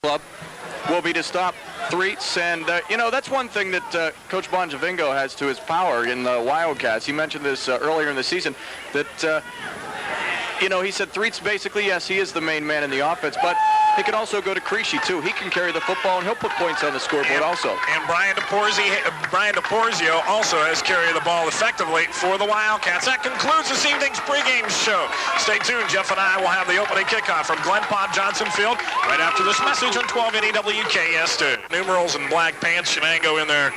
club will be to stop Threets, and you know, that's one thing that Coach Bonjavingo has to his power in the Wildcats. He mentioned this earlier in the season, that you know, he said Threets basically, yes, he is the main man in the offense, but he can also go to Creasy too. He can carry the football, and he'll put points on the scoreboard also. And Brian DePorzio also has carried the ball effectively for the Wildcats. That concludes this evening's pregame show. Stay tuned. Jeff and I will have the opening kickoff from Glen Pond Johnson Field right after this message on 1280 WKS2. Numerals and black pants, Shenango in their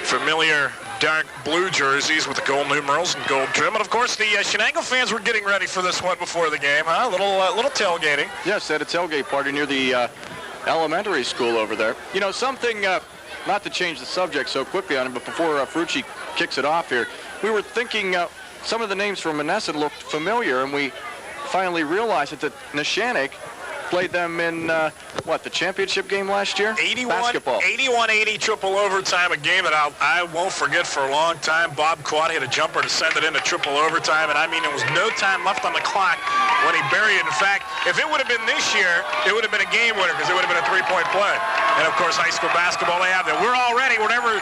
familiar dark blue jerseys with the gold numerals and gold trim. And of course, the Shenango fans were getting ready for this one before the game, huh? Little tailgating. Yes, they had a tailgate party near the elementary school over there. You know, something, not to change the subject so quickly on it, but before Ferrucci kicks it off here, we were thinking some of the names from Monessen looked familiar, and we finally realized that Neshannock played them in, the championship game last year? 81-80 triple overtime, a game that I won't forget for a long time. Bob Quad hit a jumper to send it into triple overtime, and I mean, there was no time left on the clock when he buried it. In fact, if it would have been this year, it would have been a game winner because it would have been a three-point play. And, of course, high school basketball, they have that. We're all ready, wherever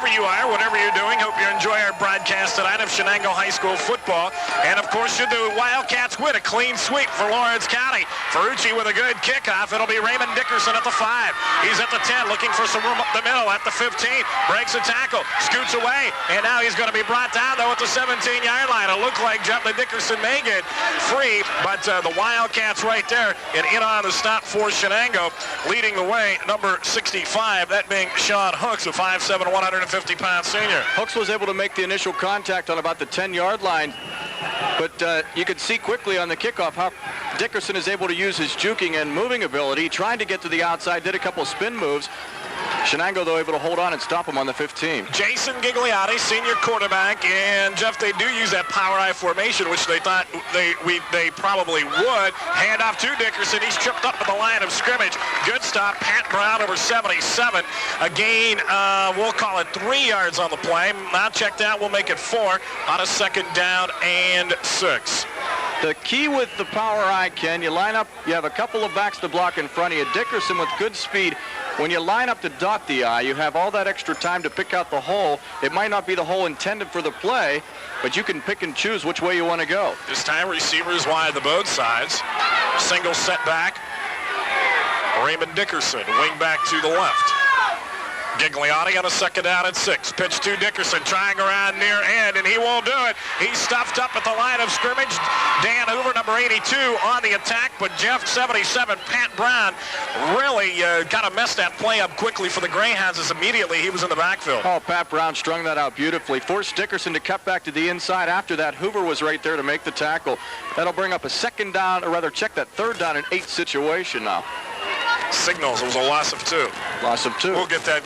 you are, whatever you're doing. Hope you enjoy our broadcast tonight of Shenango High School football. And, of course, should the Wildcats win, a clean sweep for Lawrence County. Ferrucci with a good kickoff. It'll be Raymond Dickerson at the 5. He's at the 10, looking for some room up the middle at the 15. Breaks a tackle, scoots away, and now he's going to be brought down, though, at the 17-yard line. It looked like Jeff Dickerson may get free, but the Wildcats right there, and in on the stop for Shenango, leading the way, number 65, that being Sean Hooks, a 5'7", 150-pound senior. Hooks was able to make the initial contact on about the 10-yard line, but you could see quickly on the kickoff how Dickerson is able to use his juking and moving ability, trying to get to the outside, did a couple spin moves. Shenango, though, able to hold on and stop him on the 15. Jason Gigliotti, senior quarterback, and Jeff, they do use that power I formation, which they thought they probably would. Hand off to Dickerson. He's tripped up at the line of scrimmage. Good stop. Pat Brown over 77. A gain, we'll call it 3 yards on the play. Not checked out. We'll make it 4 on a second down and 6. The key with the power I, Ken, you line up, you have a couple of backs to block in front of you. Dickerson with good speed. When you line up to dot the I, you have all that extra time to pick out the hole. It might not be the hole intended for the play, but you can pick and choose which way you want to go. This time receivers wide to both sides. Single setback. Raymond Dickerson, wing back to the left. Gigliotti on a second down at 6. Pitch to Dickerson, trying around near end, and he won't do it. He's stuffed up at the line of scrimmage. Dan Hoover, number 82, on the attack, but Jeff, 77, Pat Brown, really got to mess that play up quickly for the Greyhounds as immediately he was in the backfield. Oh, Pat Brown strung that out beautifully. Forced Dickerson to cut back to the inside. After that, Hoover was right there to make the tackle. That'll bring up a second down, or rather check that third down and 8 situation now. Signals, it was a loss of 2. Loss of 2. We'll get that.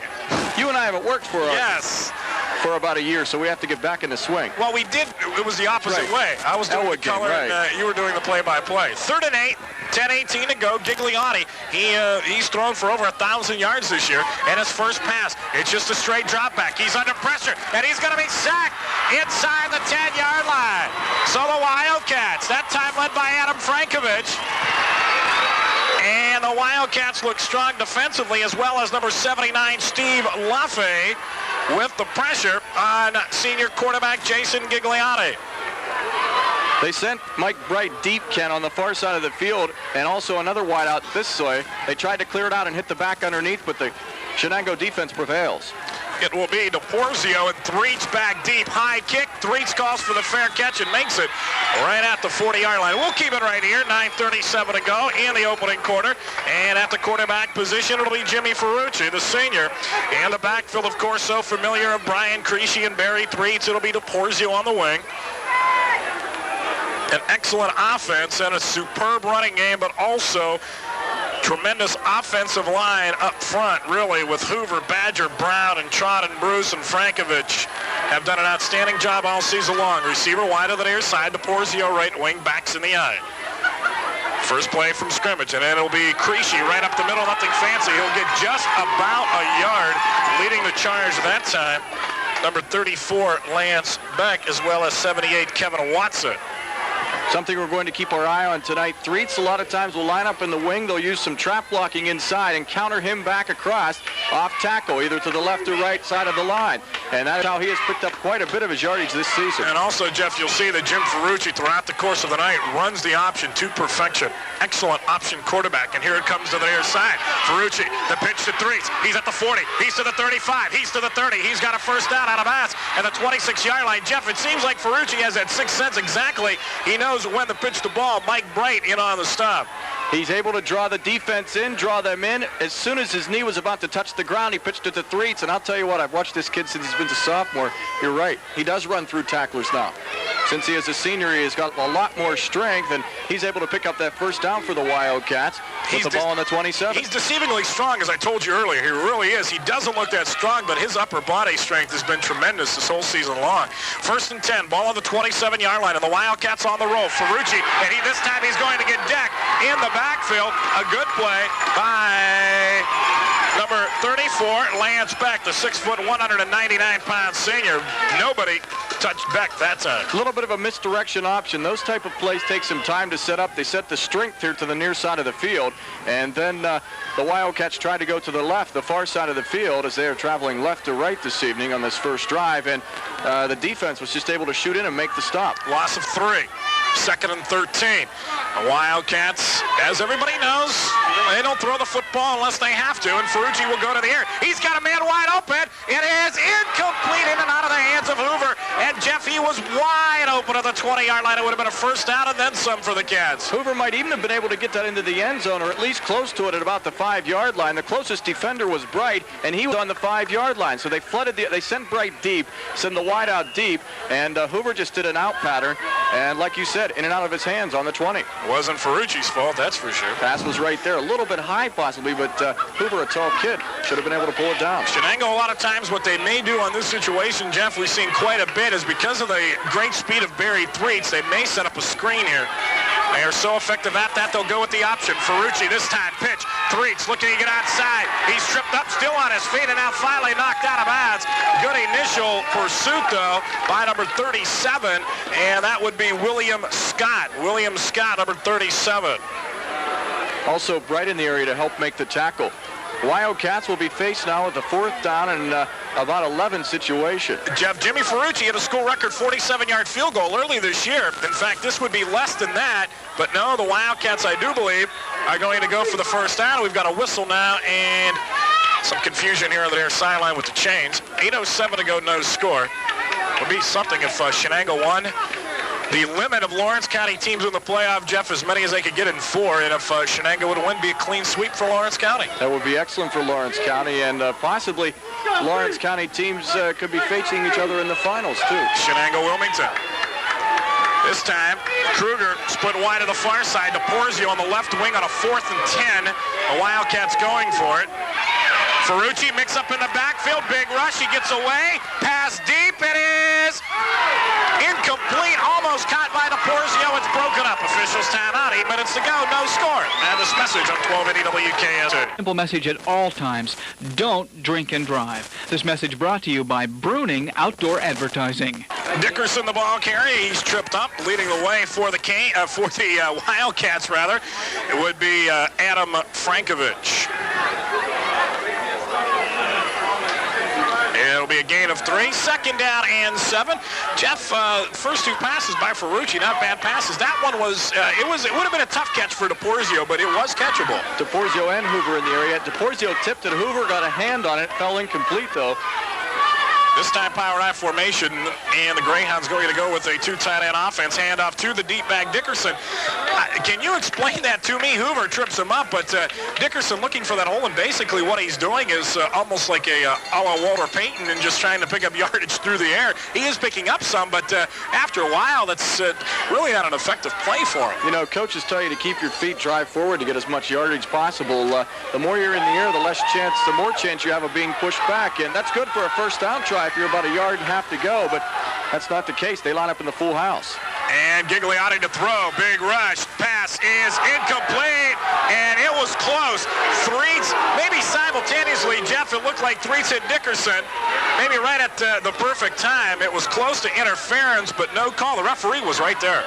You and I haven't worked for about a year, so we have to get back in the swing. Well, we did. It was the opposite way. I was doing the color, and you were doing the play-by-play. 3rd and 8, 10:18 to go. Gigliotti, he's thrown for over 1,000 yards this year, and his first pass, it's just a straight drop back. He's under pressure, and he's going to be sacked inside the 10-yard line. So the Wildcats, that time led by Adam Frankovich. And the Wildcats look strong defensively, as well as number 79, Steve Laffey, with the pressure on senior quarterback Jason Gigliotti. They sent Mike Bright deep, Ken, on the far side of the field, and also another wideout this way. They tried to clear it out and hit the back underneath, but the Shenango defense prevails. It will be DePorzio, and Threets back deep. High kick. Threets calls for the fair catch and makes it right at the 40-yard line. We'll keep it right here. 9:37 to go in the opening quarter. And at the quarterback position, it'll be Jimmy Ferrucci, the senior. And the backfield, of course, so familiar of Brian Creasy and Barry Threets. It'll be DePorzio on the wing. An excellent offense and a superb running game, but also tremendous offensive line up front, really, with Hoover, Badger, Brown, and Trott, and Bruce, and Frankovich have done an outstanding job all season long. Receiver wide of the near side, DePorzio right wing, backs in the eye. First play from scrimmage, and then it'll be Creasy right up the middle, nothing fancy. He'll get just about a yard, leading the charge that time. Number 34, Lance Beck, as well as 78, Kevin Watson. Something we're going to keep our eye on tonight. Threets a lot of times will line up in the wing. They'll use some trap blocking inside and counter him back across off tackle, either to the left or right side of the line. And that's how he has picked up quite a bit of his yardage this season. And also, Jeff, you'll see that Jim Ferrucci throughout the course of the night runs the option to perfection. Excellent option quarterback. And here it comes to the near side. Ferrucci, the pitch to Threets. He's at the 40. He's to the 35. He's to the 30. He's got a first down out of bounds at the 26-yard line. Jeff, it seems like Ferrucci has that sixth sense exactly. He knows when to pitch the ball. Mike Bright in on the stop. He's able to draw the defense in, draw them in. As soon as his knee was about to touch the ground, he pitched it to Threets. And I'll tell you what, I've watched this kid since he's been a sophomore. You're right. He does run through tacklers now. Since he is a senior, he has got a lot more strength, and he's able to pick up that first down for the Wildcats with the ball on the 27. He's deceivingly strong, as I told you earlier. He really is. He doesn't look that strong, but his upper body strength has been tremendous this whole season long. 1st and 10, ball on the 27-yard line, and the Wildcats on the roll. Ferrucci, and this time he's going to get decked in the backfield. A good play by number 34, Lance Beck, the 6', 199-pound senior. Nobody touched Beck that time. A little bit of a misdirection option. Those type of plays take some time to set up. They set the strength here to the near side of the field, and then the Wildcats tried to go to the left, the far side of the field, as they are traveling left to right this evening on this first drive, and the defense was just able to shoot in and make the stop. Loss of 3. 2nd and 13. The Wildcats, as everybody knows, they don't throw the football unless they have to, and Ferrucci will go to the air. He's got a man wide open. It is incomplete, in and out of the hands of Hoover. And Jeff, he was wide open at the 20-yard line. It would have been a first down and then some for the Cats. Hoover might even have been able to get that into the end zone, or at least close to it at about the 5-yard line. The closest defender was Bright, and he was on the 5-yard line. So they flooded they sent Bright deep, sent the wide out deep, and Hoover just did an out pattern. And like you said, in and out of his hands on the 20. It wasn't Ferrucci's fault, that's for sure. Pass was right there. A little bit high possibly, but Hoover, a tall kid, should have been able to pull it down. Shenango, a lot of times what they may do on this situation, Jeff, we've seen quite a bit, is because of the great speed of Barry Threets, they may set up a screen here. They are so effective at that, they'll go with the option. Ferrucci this time, pitch. Threets looking to get outside. He's tripped up, still on his feet, and now finally knocked out of bounds. Good initial pursuit, though, by number 37, and that would be William Scott. William Scott, number 37. Also Bright in the area to help make the tackle. Wildcats will be faced now with the 4th down and about 11 situation. Jeff, Jimmy Ferrucci had a school record 47-yard field goal early this year. In fact, this would be less than that. But no, the Wildcats, I do believe, are going to go for the first down. We've got a whistle now and some confusion here on the near sideline with the chains. 8:07 to go, no score. Would be something if Shenango won. The limit of Lawrence County teams in the playoff, Jeff, as many as they could get in 4, and if Shenango would win, be a clean sweep for Lawrence County. That would be excellent for Lawrence County, and possibly Lawrence County teams could be facing each other in the finals, too. Shenango-Wilmington. This time, Kruger split wide to the far side. DePorzio on the left wing on a 4th and 10. The Wildcats going for it. Ferrucci mix up in the backfield. Big rush. He gets away. Pass deep. It is incomplete. Almost caught by DePorzio. It's broken up. Officials timeout. 8 minutes to go. No score. And this message on 1280 WKS. Simple message at all times. Don't drink and drive. This message brought to you by Bruning Outdoor Advertising. Dickerson, the ball carrier. He's tripped up, leading the way for the Wildcats, rather. It would be Adam Frankovich. It'll be a gain of 3. 2nd down and 7. Jeff, first 2 passes by Ferrucci, not bad passes. That one was, it would have been a tough catch for DePorzio, but it was catchable. DePorzio and Hoover in the area. DePorzio tipped it. Hoover got a hand on it. Fell incomplete, though. This time power I formation, and the Greyhounds going to go with a 2 tight end offense. Handoff to the deep back Dickerson. Can you explain that to me? Hoover trips him up, but Dickerson looking for that hole, and basically what he's doing is almost like a la Walter Payton and just trying to pick up yardage through the air. He is picking up some, but after a while, that's really not an effective play for him. You know, coaches tell you to keep your feet drive forward to get as much yardage possible. The more you're in the air, the more chance you have of being pushed back, and that's good for a first down try if you're about 1.5 yards to go, but that's not the case. They line up in the full house. And Gigliotti to throw. Big rush. Pass is incomplete, and it was close. Threets, maybe simultaneously, Jeff, it looked like Threets hit Dickerson. Maybe right at the perfect time. It was close to interference, but no call. The referee was right there.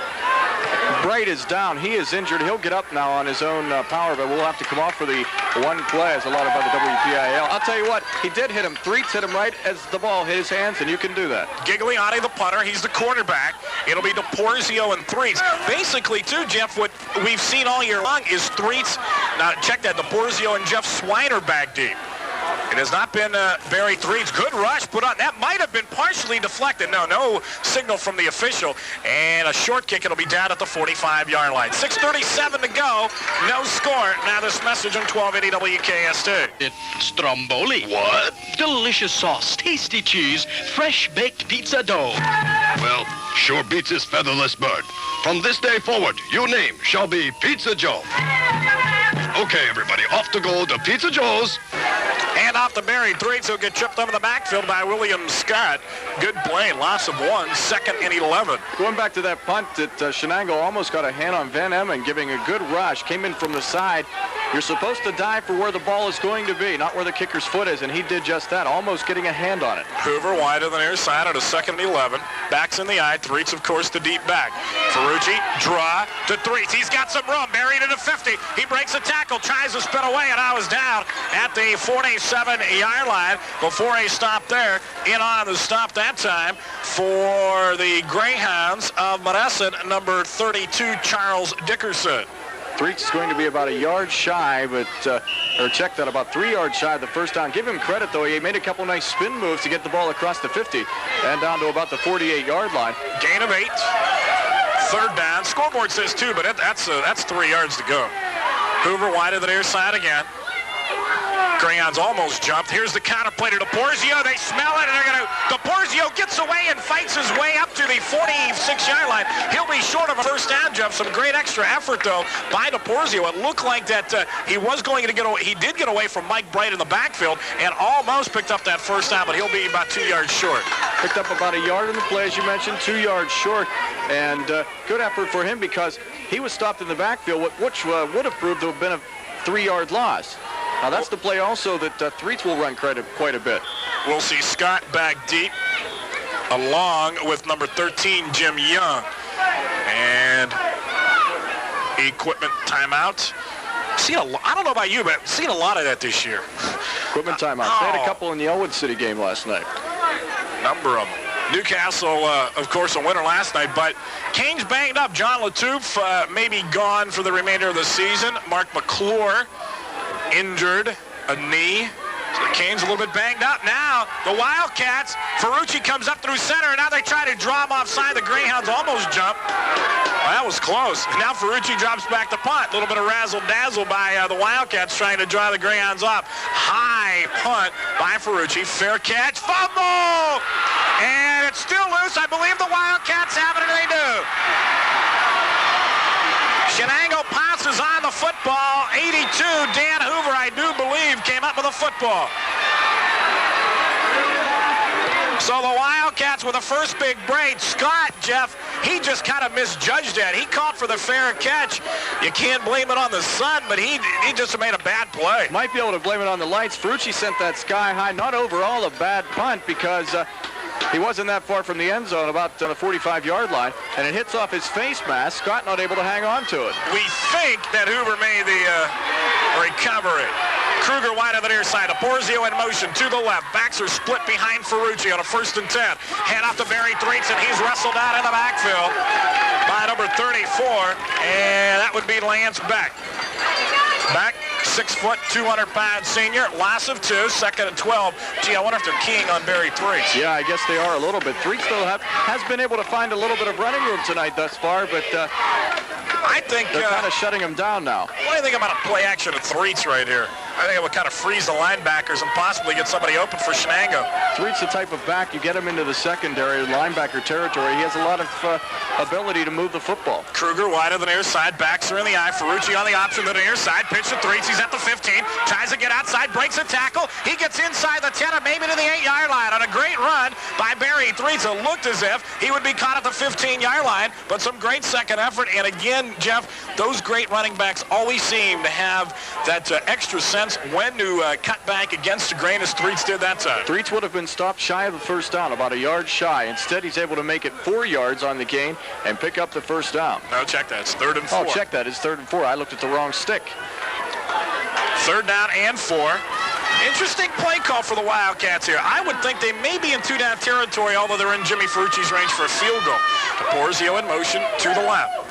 Bright is down. He is injured. He'll get up now on his own power, but we'll have to come off for the one play as allotted by the WPIAL. I'll tell you what, he did hit him. Threets hit him right as the ball hit his hands, and you can do that. Gigliotti, the punter, he's the quarterback. It'll be DePorzio and Threets. Basically, too, Jeff, what we've seen all year long is Threets. Now, check that, DePorzio and Jeff Swiner back deep. It has not been Barry Threets. Good rush put on. That might have been partially deflected. No signal from the official. And a short kick. It'll be down at the 45-yard line. 6:37 to go. No score. Now this message on 1280 WKST. It's Stromboli. What? Delicious sauce, tasty cheese, fresh baked pizza dough. Well, sure beats his featherless bird. From this day forward, your name shall be Pizza Joe. Okay, everybody, off to go to Pizza Joe's. And off the Barry Threets, who'll get tripped over the backfield by William Scott. Good play, loss of 1, 2nd and 11. Going back to that punt that Shenango almost got a hand on Van Emmen, giving a good rush. Came in from the side. You're supposed to dive for where the ball is going to be, not where the kicker's foot is, and he did just that, almost getting a hand on it. Hoover wide of the near side at a 2nd and 11. Backs in the eye. Threets, of course, the deep back. Ferrucci, draw to Threets. He's got some room. Buried at a 50. He breaks a tackle, tries to spin away, and I was down at the 47-yard line before a stop there. In on the stop that time for the Greyhounds of Monessen, number 32, Charles Dickerson. Threets is going to be about a yard shy, but or check that, about 3 yards shy of the first down. Give him credit, though. He made a couple nice spin moves to get the ball across the 50 and down to about the 48-yard line. Gain of 8. 3rd down. Scoreboard says 2, but that's 3 yards to go. Hoover wide of the near side again. Greyhounds almost jumped. Here's the counter play to DePorzio. They smell it, and they're going to... DePorzio gets away and fights his way up to the 46-yard line. He'll be short of a first down jump. Some great extra effort, though, by DePorzio. It looked like that he was going to get away. He did get away from Mike Bright in the backfield and almost picked up that first down, but he'll be about 2 yards short. Picked up about a yard in the play, as you mentioned, 2 yards short. And good effort for him because he was stopped in the backfield, which would have proved to have been a 3-yard loss. Now, that's the play also that Threets will run quite a bit. We'll see Scott back deep along with number 13, Jim Young. And equipment timeout. I don't know about you, but I've seen a lot of that this year. Equipment timeout. They had a couple in the Elwood City game last night. Number of them. Newcastle, of course, a winner last night, but Kane's banged up. John Latouf may be gone for the remainder of the season. Mark McClure injured a knee. So the Canes a little bit banged up. Now the Wildcats, Ferrucci comes up through center, and now they try to draw him offside. The Greyhounds almost jump. Well, that was close. Now Ferrucci drops back to punt. A little bit of razzle-dazzle by the Wildcats trying to draw the Greyhounds off. High punt by Ferrucci. Fair catch. Fumble! And it's still loose. I believe the Wildcats have it, and they do. Shenango passes on the football. 82, Dan Hoover, I do believe, came up with a football. So the Wildcats with the first big break. Scott, Jeff, he just kind of misjudged that. He caught for the fair catch. You can't blame it on the sun, but he just made a bad play. Might be able to blame it on the lights. Ferrucci sent that sky high. Not overall a bad punt because he wasn't that far from the end zone, about the 45-yard line, and it hits off his face mask. Scott not able to hang on to it. We think that Hoover made the recovery. Kruger wide on the near side. DePorzio in motion to the left. Backs are split behind Ferrucci on a 1st and 10. Hand off to Barry Threets, and he's wrestled out in the backfield by number 34, and that would be Lance Beck. Beck, 6 foot, 200-pound senior. Loss of 2, 2nd and 12. Gee, I wonder if they're keying on Barry Threets. Yeah, I guess they are a little bit. Threets, though, has been able to find a little bit of running room tonight thus far, but I think they're kind of shutting him down now. What do you think about a play action of Threets right here? I think it would kind of freeze the linebackers and possibly get somebody open for Shenango. Threets the type of back, you get him into the secondary, linebacker territory. He has a lot of ability to move the football. Kruger wide of the near side. Backs are in the eye. Ferrucci on the option to the near side. Pitch to Threets. He's at the 15. Tries to get outside. Breaks a tackle. He gets inside the 10 and maybe to the 8-yard line. on a great run by Barry Threets. It looked as if he would be caught at the 15-yard line, but some great second effort. And again, Jeff, those great running backs always seem to have that extra sense when to cut back against the grain, as Threets did that time. Threets would have been stopped shy of the first down, about a yard shy. Instead, he's able to make it 4 yards on the gain and pick up the first down. No, check that. It's 3rd and 4. Oh, check that. It's 3rd and 4. I looked at the wrong stick. 3rd down and 4. Interesting play call for the Wildcats here. I would think they may be in 2-down territory, although they're in Jimmy Ferrucci's range for a field goal. Porzio in motion to the left.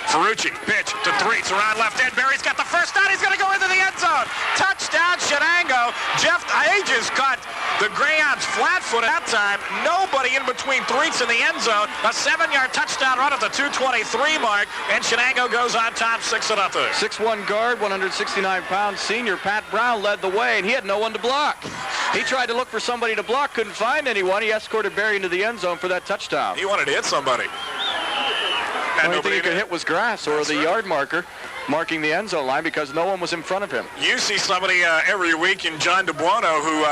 Ferrucci, pitch to Threets around left end. Barry's got the first down. He's going to go into the end zone. Touchdown, Shenango. Jeff Aegis caught the Greyhounds flat-footed that time. Nobody in between Threets and the end zone. A 7-yard touchdown run at the 2:23 mark, and Shenango goes on top 6-0. 6'1" guard, 169-pound senior Pat Brown led the way, and he had no one to block. He tried to look for somebody to block, couldn't find anyone. He escorted Barry into the end zone for that touchdown. He wanted to hit somebody. The only thing he could hit was grass or the yard marker marking the end zone line because no one was in front of him. You see somebody every week in John DeBuono who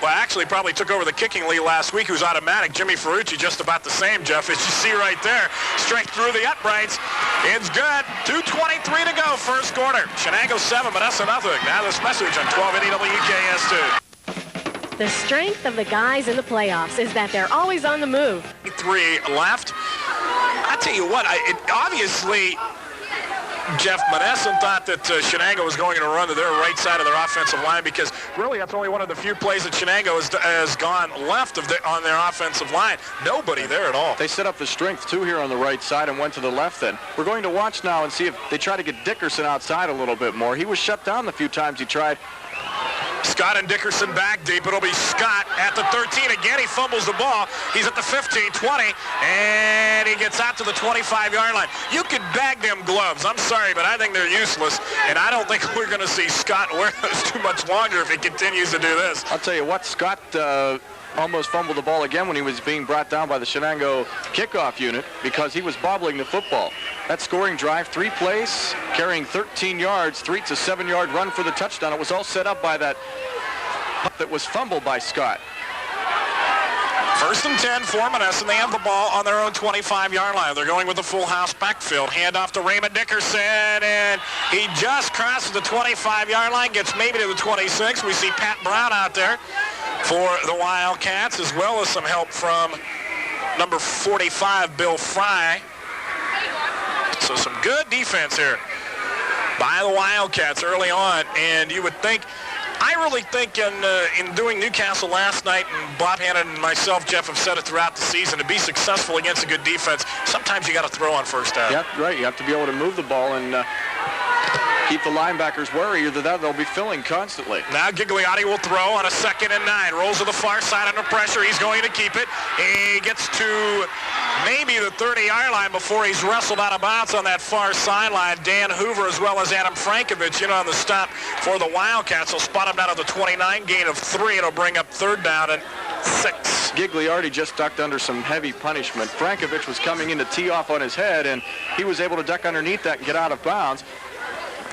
actually probably took over the kicking lead last week, who's automatic. Jimmy Ferrucci just about the same, Jeff, as you see right there. Straight through the uprights. It's good. 2:23 to go, first quarter. Shenango 7, Monessen nothing. Now this message on 1280 WKS2. The strength of the guys in the playoffs is that they're always on the move. 3 left. I tell you what, obviously, Jeff, Monessen thought that Shenango was going to run to their right side of their offensive line because really that's only one of the few plays that Shenango has gone left on their offensive line. Nobody there at all. They set up the strength, too, here on the right side and went to the left then. We're going to watch now and see if they try to get Dickerson outside a little bit more. He was shut down the few times he tried. Scott and Dickerson back deep. It'll be Scott at the 13. Again, he fumbles the ball. He's at the 15, 20, and he gets out to the 25-yard line. You could bag them gloves. I'm sorry, but I think they're useless, and I don't think we're going to see Scott wear those too much longer if he continues to do this. I'll tell you what, Scott almost fumbled the ball again when he was being brought down by the Shenango kickoff unit because he was bobbling the football. That scoring drive, 3 plays, carrying 13 yards. Threets a 7-yard run for the touchdown. It was all set up by that was fumbled by Scott. 1st and 10 for Monessen. They have the ball on their own 25-yard line. They're going with the full house backfield. Hand off to Raymond Dickerson, and he just crosses the 25-yard line, gets maybe to the 26. We see Pat Brown out there for the Wildcats, as well as some help from number 45, Bill Fry. So some good defense here by the Wildcats early on, and you would think, I really think in doing Newcastle last night, and Bob Hannon and myself, Jeff, have said it throughout the season, to be successful against a good defense, sometimes you got to throw on first down. Yeah, right. You have to be able to move the ball and keep the linebackers worried. Either that, they'll be filling constantly. Now Gigliotti will throw on a 2nd and 9. Rolls to the far side under pressure. He's going to keep it. He gets to maybe the 30-yard line before he's wrestled out of bounds on that far sideline. Dan Hoover as well as Adam Frankovich in on the stop for the Wildcats. Will spot him down to the 29, gain of 3. It'll bring up 3rd down and 6. Gigliotti just ducked under some heavy punishment. Frankovich was coming in to tee off on his head, and he was able to duck underneath that and get out of bounds.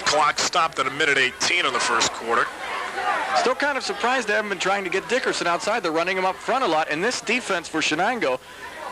Clock stopped at a minute 18 in the first quarter. Still kind of surprised they haven't been trying to get Dickerson outside. They're running him up front a lot, and this defense for Shenango,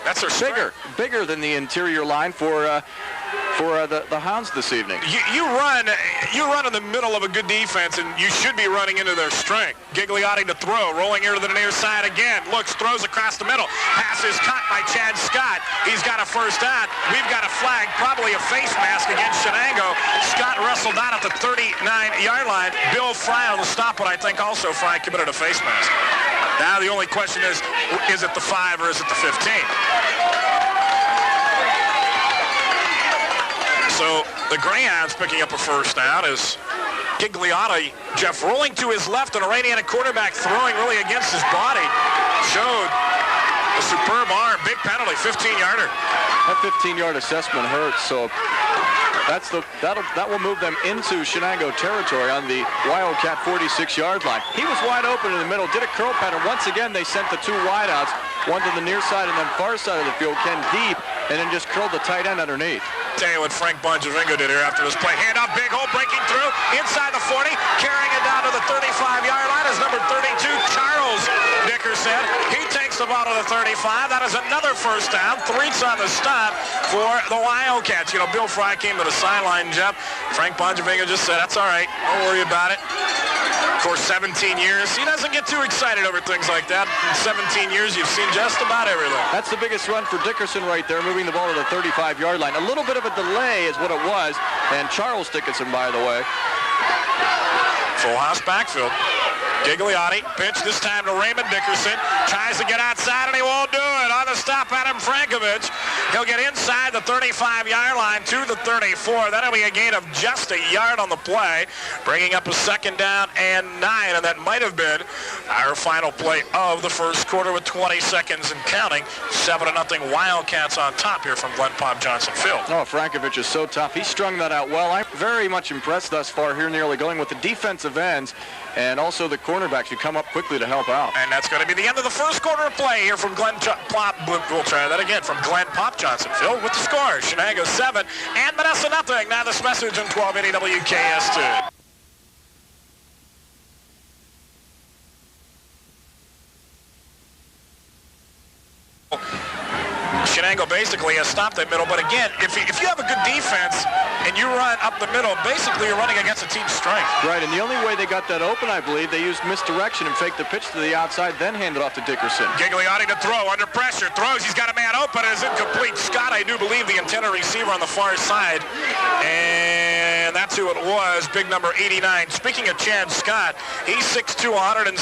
that's their bigger than the interior line for the Hounds this evening. You run in the middle of a good defense, and you should be running into their strength. Gigliotti to throw, rolling here to the near side again. Looks, throws across the middle. Pass is caught by Chad Scott. He's got a first down. We've got a flag, probably a face mask against Shenango. Scott wrestled down at the 39-yard line. Bill Fry on the stop, but I think also Fry committed a face mask. Now the only question is it the 5 or is it the 15? So the Greyhounds picking up a first down as Gigliotti, Jeff, rolling to his left and a right-handed quarterback throwing really against his body. Showed a superb arm. Big penalty, 15-yarder. That 15-yard assessment hurts, so that will move them into Shenango territory on the Wildcat 46-yard line. He was wide open in the middle, did a curl pattern. Once again, they sent the 2 wideouts, one to the near side and then far side of the field, Ken deep, and then just curled the tight end underneath. Tell you what Frank Bonjavingo did here after this play. Hand up, big hole, breaking through, inside the 40, carrying it down to the the 35-yard line is number 32, Charles Dickerson. He takes the ball to the 35. That is another first down. 3's on the stop for the Wildcats. You know, Bill Fry came to the sideline, Jeff. Frank Bonjavinga just said, that's all right. Don't worry about it. Of course, 17 years. He doesn't get too excited over things like that. In 17 years, you've seen just about everything. That's the biggest run for Dickerson right there, moving the ball to the 35-yard line. A little bit of a delay is what it was. And Charles Dickerson, by the way. Full house backfield. Gigliotti, pitch this time to Raymond Dickerson. Tries to get outside, and he won't do it. On the stop, Adam Frankovich. He'll get inside the 35-yard line to the 34. That'll be a gain of just a yard on the play, bringing up a 2nd down and 9, and that might have been our final play of the first quarter with 20 seconds and counting. 7-0 Wildcats on top here from Glenn Pop Johnson Field. Oh, Frankovich is so tough. He strung that out well. I'm very much impressed thus far here in the early going with the defensive ends and also the cornerbacks who come up quickly to help out. And that's going to be the end of the first quarter of play here from Glenn Pop. We'll try that again from Glenn Pop Johnson Field with the score. Shenango 7 and Monessen 0. Now this message on 1280 WKS2. Shenango basically has stopped that middle, but again, if you have a good defense and you run up the middle, basically you're running against a team's strength. Right, and the only way they got that open, I believe, they used misdirection and faked the pitch to the outside, then handed off to Dickerson. Gigliotti to throw, under pressure, throws, he's got a man open, it is incomplete. Scott, I do believe, the intended receiver on the far side, and that's who it was, big number 89. Speaking of Chad Scott, he's 6'2", 165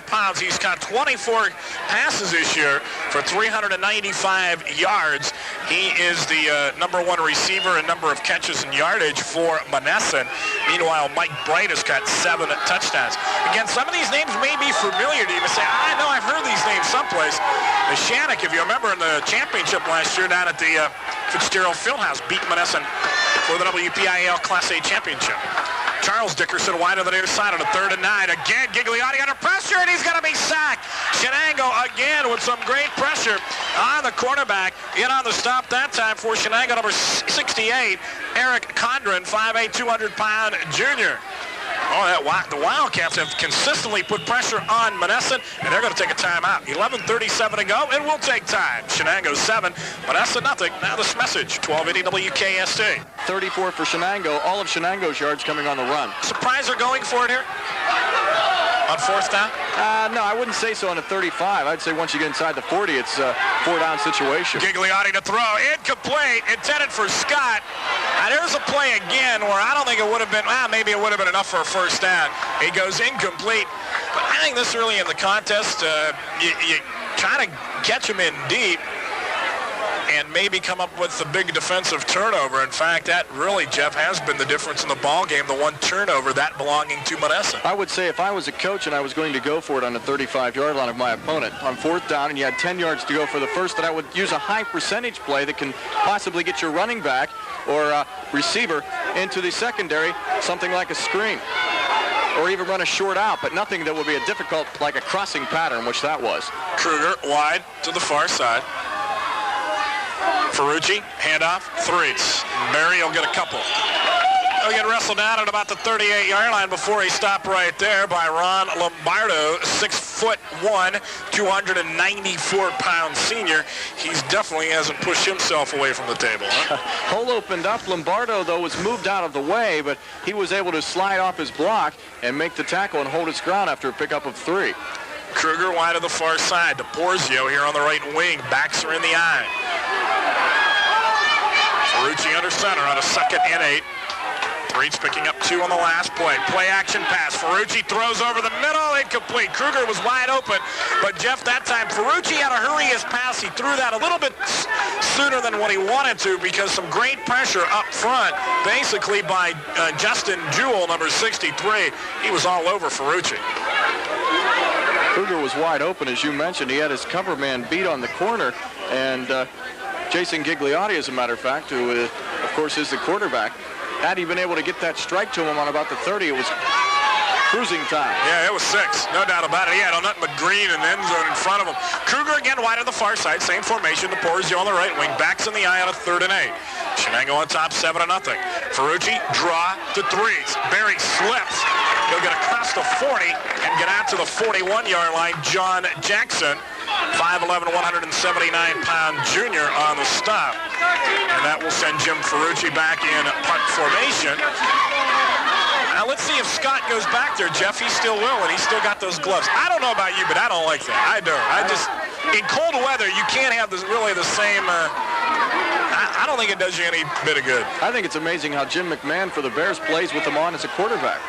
pounds. He's caught 24 passes this year for 395 yards. He is the number 1 receiver in number of catches and yardage for Monessen. Meanwhile, Mike Bright has got 7 touchdowns. Again, some of these names may be familiar to you. You say, I know I've heard these names someplace. The Shenango, if you remember in the championship last year down at the Fitzgerald Fieldhouse, beat Monessen for the WPIAL Class A championship. Charles Dickerson wide on the near side on a 3rd and 9. Again, Gigliotti under pressure, and he's going to be sacked. Shenango again with some great pressure on the cornerback. In on the stop that time for Shenango, number 68, Eric Condren, 5'8", 200-pound junior. Oh, the Wildcats have consistently put pressure on Monessen, and they're going to take a timeout. 11:37 to go, and we'll take time. Shenango 7, Monessen 0. Now this message, 1280 WKST. 34 for Shenango. All of Shenango's yards coming on the run. Surprise they're going for it here? On 4th down? No, I wouldn't say so on a 35. I'd say once you get inside the 40, it's a 4-down situation. Gigliotti to throw. Incomplete. Intended for Scott. Now, there's a play again where I don't think it would have been, maybe it would have been enough for a 1st down. It goes incomplete. But I think this early in the contest, you try to catch him in deep and maybe come up with the big defensive turnover. In fact, that really, Jeff, has been the difference in the ball game, the one turnover, that belonging to Monessen. I would say if I was a coach and I was going to go for it on the 35-yard line of my opponent, on 4th down and you had 10 yards to go for the first, that I would use a high percentage play that can possibly get your running back or receiver into the secondary, something like a screen, or even run a short out, but nothing that would be a difficult, like a crossing pattern, which that was. Kruger wide to the far side. Ferrucci, handoff, 3's. Barry will get a couple. He'll get wrestled down at about the 38-yard line before he stopped right there by Ron Lombardo, 6'1", 294-pound senior. He's definitely hasn't pushed himself away from the table. Huh? Hole opened up. Lombardo, though, was moved out of the way, but he was able to slide off his block and make the tackle and hold his ground after a pickup of 3. Kruger wide to the far side. To Porzio here on the right wing. Backs are in the eye. Ferrucci under center on a 2nd and 8. Reed's picking up 2 on the last play. Play action pass. Ferrucci throws over the middle. Incomplete. Kruger was wide open. But Jeff, that time, Ferrucci had to hurry his pass. He threw that a little bit sooner than what he wanted to because some great pressure up front, basically by Justin Jewell, number 63. He was all over Ferrucci. Kruger was wide open, as you mentioned. He had his cover man beat on the corner. And Jason Gigliotti, as a matter of fact, who, of course, is the quarterback, had he been able to get that strike to him on about the 30, it was cruising time. Yeah, it was 6. No doubt about it. He had nothing but green and end zone in front of him. Kruger again wide on the far side. Same formation. The Porzio on the right wing. Backs in the eye on a 3rd and 8. Shenango on top 7-0. Ferrucci draw to 3's. Barry slips. He'll get across across the 40 and get out to the 41-yard line. John Jackson, 5'11", 179-pound junior on the stop. And that will send Jim Ferrucci back in punt formation. Now let's see if Scott goes back there, Jeff. He still will, and he's still got those gloves. I don't know about you, but I don't like that. I don't. I just, in cold weather, you can't have this really the same. I don't think it does you any bit of good. I think it's amazing how Jim McMahon for the Bears plays with him on as a quarterback.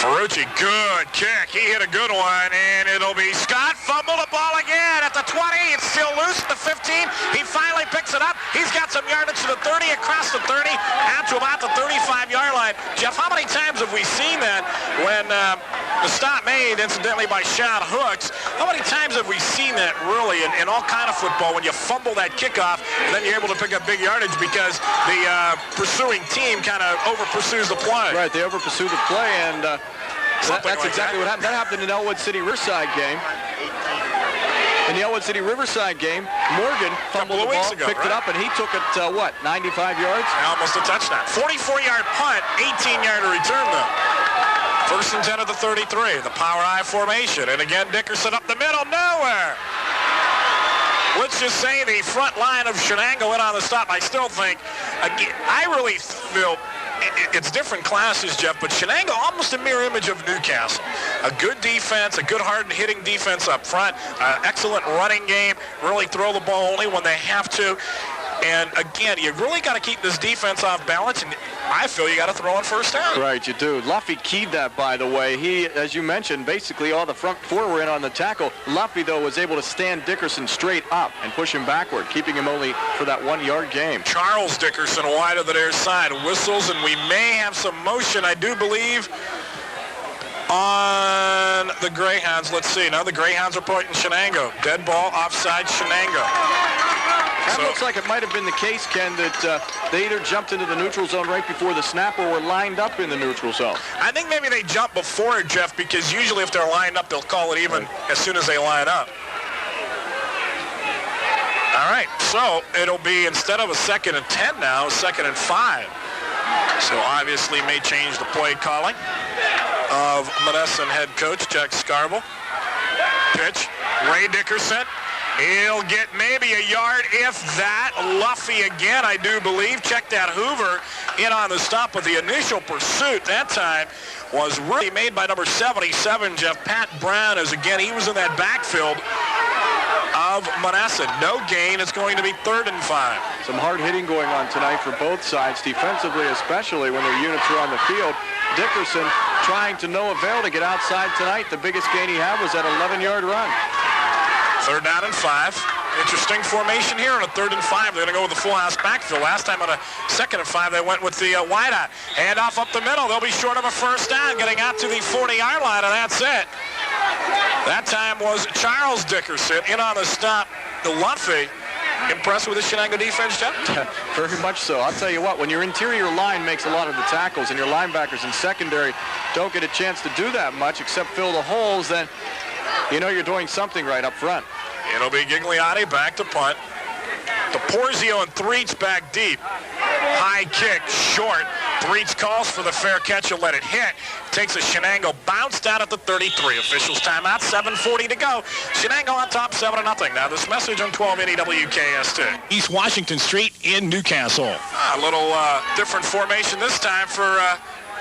Ferrucci, good kick. He hit a good one, and it'll be Scott. Fumbled the ball again at the 20. It's still loose at the 15. He finally picks it up. He's got some yardage to the 30, across the 30, out to about the 35-yard line. Jeff, how many times have we seen that when the stop made, incidentally, by Sean Hooks? How many times have we seen that, really, in all kind of football, when you fumble that kickoff, and then you're able to pick up big yardage because the pursuing team kind of over-pursues the play? Right, they over-pursue the play, and that's exactly what happened. That happened in the Elwood City Riverside game. In the Elwood City Riverside game, Morgan fumbled the ball, picked it up, and he took it, 95 yards? Almost a touchdown. 44-yard punt, 18-yard return, though. First and 10 at the 33, the power I formation. And again, Dickerson up the middle, nowhere. Let's just say the front line of Shenango in on the stop. I still think, again, I really feel it's different classes, Jeff, but Shenango almost a mirror image of Newcastle. A good defense, a good hard-hitting defense up front, excellent running game, really throw the ball only when they have to. And again, you really got to keep this defense off balance, and I feel you got to throw on first down. Right, you do. Luffy keyed that, by the way. He, as you mentioned, basically all the front four were in on the tackle. Luffy, though, was able to stand Dickerson straight up and push him backward, keeping him only for that 1-yard game. Charles Dickerson wide of the near side. Whistles, and we may have some motion, I do believe, on the Greyhounds. Let's see. Now the Greyhounds are pointing Shenango. Dead ball, offside, Shenango. That looks like it might have been the case, Ken, that they either jumped into the neutral zone right before the snap or were lined up in the neutral zone. I think maybe they jumped before it, Jeff, because usually if they're lined up, they'll call it even as soon as they line up. All right, so it'll be, instead of a 2nd and 10 now, 2nd and 5. So obviously may change the play calling of Monessen head coach Jack Scarble. Pitch, Ray Dickerson. He'll get maybe a yard, if that. Luffy again, I do believe. Check that Hoover in on the stop, but the initial pursuit that time was really made by number 77, Jeff. Pat Brown, as again, he was in that backfield of Monessen. No gain. It's going to be 3rd and 5. Some hard hitting going on tonight for both sides, defensively especially when their units are on the field. Dickerson trying to no avail to get outside tonight. The biggest gain he had was that 11-yard run. 3rd down and 5. Interesting formation here on a 3rd and 5. They're going to go with the full house backfield. Last time on a 2nd and 5, they went with the wide out. Hand off up the middle. They'll be short of a first down, getting out to the 40-yard line, and that's it. That time was Charles Dickerson in on the stop. The Luffy. Impressed with the Shenango defense, Jeff? Very much so. I'll tell you what, when your interior line makes a lot of the tackles and your linebackers in secondary don't get a chance to do that much except fill the holes, then you know you're doing something right up front. It'll be Gigliotti back to punt. DePorzio and Threets back deep. High kick, short. Threets calls for the fair catch. He'll let it hit. Takes a Shenango bounce down at the 33. Officials timeout, 7:40 to go. Shenango on top, 7-0. Now this message on 1280 WKST. East Washington Street in Newcastle. A little different formation this time for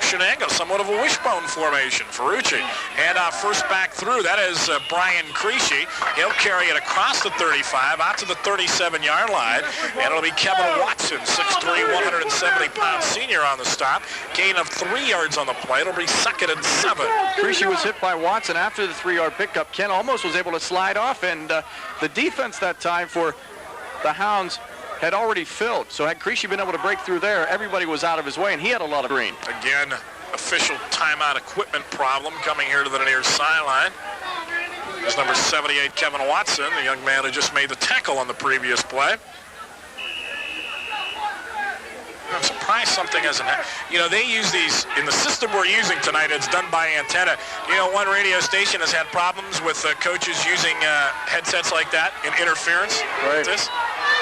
Shenango, somewhat of a wishbone formation. Ferrucci, hand off first back through. That is Brian Creasy. He'll carry it across the 35, out to the 37-yard line. And it'll be Kevin Watson, 6'3", 170-pound senior on the stop. Gain of 3 yards on the play. It'll be 2nd and 7. Creasy was hit by Watson after the 3-yard pickup. Ken almost was able to slide off, and the defense that time for the Hounds had already filled. So had Creasy been able to break through there, everybody was out of his way, and he had a lot of green. Again, official timeout equipment problem coming here to the near sideline. There's number 78, Kevin Watson, the young man who just made the tackle on the previous play. I'm surprised something hasn't happened. You know, they use these, in the system we're using tonight, it's done by antenna. You know, one radio station has had problems with coaches using headsets like that in interference. Right. With this.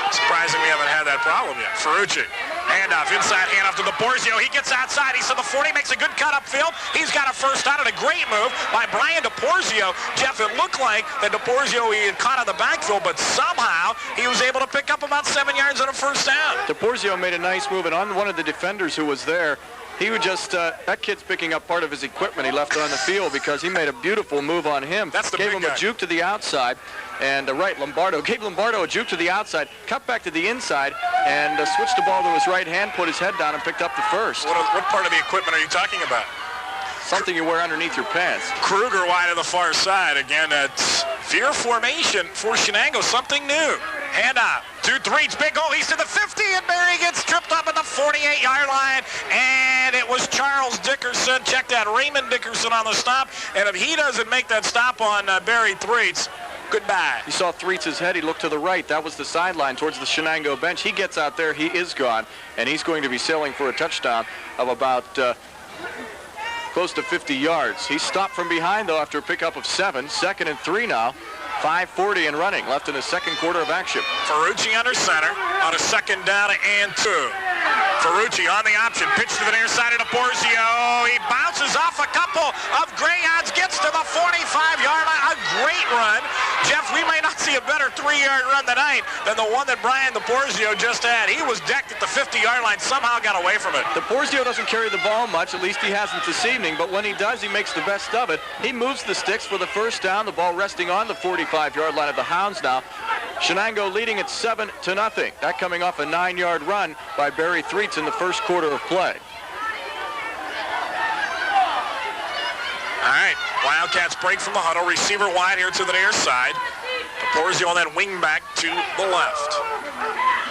Surprising we haven't had that problem yet. Ferrucci Handoff, inside handoff to DePorzio. He gets outside. He's to the 40, makes a good cut upfield. He's got a first down and a great move by Brian DePorzio. Jeff, it looked like that DePorzio, he had caught on the backfield, but somehow he was able to pick up about 7 yards on a first down. DePorzio made a nice move, and on one of the defenders who was there, he would just, that kid's picking up part of his equipment he left on the field because he made a beautiful move on him. That's the Gave big him guy. a juke to the outside, and Lombardo gave Lombardo a juke to the outside, cut back to the inside, and switched the ball to his right hand, put his head down, and picked up the first. What part of the equipment are you talking about? Something you wear underneath your pants. Kruger wide to the far side. Again, it's veer formation for Shenango, something new. Handoff, 2-3, it's big goal. He's to the 50, and Barry gets tripped up at the 48-yard line. And it was Charles Dickerson. Check that, Raymond Dickerson on the stop. And if he doesn't make that stop on Barry Threets, goodbye. You saw Threets' head. He looked to the right. That was the sideline towards the Shenango bench. He gets out there. He is gone, and he's going to be sailing for a touchdown of about close to 50 yards. He stopped from behind, though, after a pickup of 7. 2nd and 3 now. 5:40 and running left in the second quarter of action. Ferrucci under center on a second down and 2. Ferrucci on the option, pitch to the near side of DePorzio. He bounces off a couple of Greyhounds, gets to the 45-yard line. A great run. Jeff, we may not see a better 3-yard run tonight than the one that Brian DePorzio just had. He was decked at the 50-yard line, somehow got away from it. DePorzio doesn't carry the ball much, at least he hasn't this evening, but when he does, he makes the best of it. He moves the sticks for the first down, the ball resting on the 45-yard line of the Hounds now. Shenango leading at 7-0. That coming off a 9-yard run by Barry Threets in the first quarter of play. All right, Wildcats break from the huddle. Receiver wide here to the near side. DePorzio on that wing back to the left.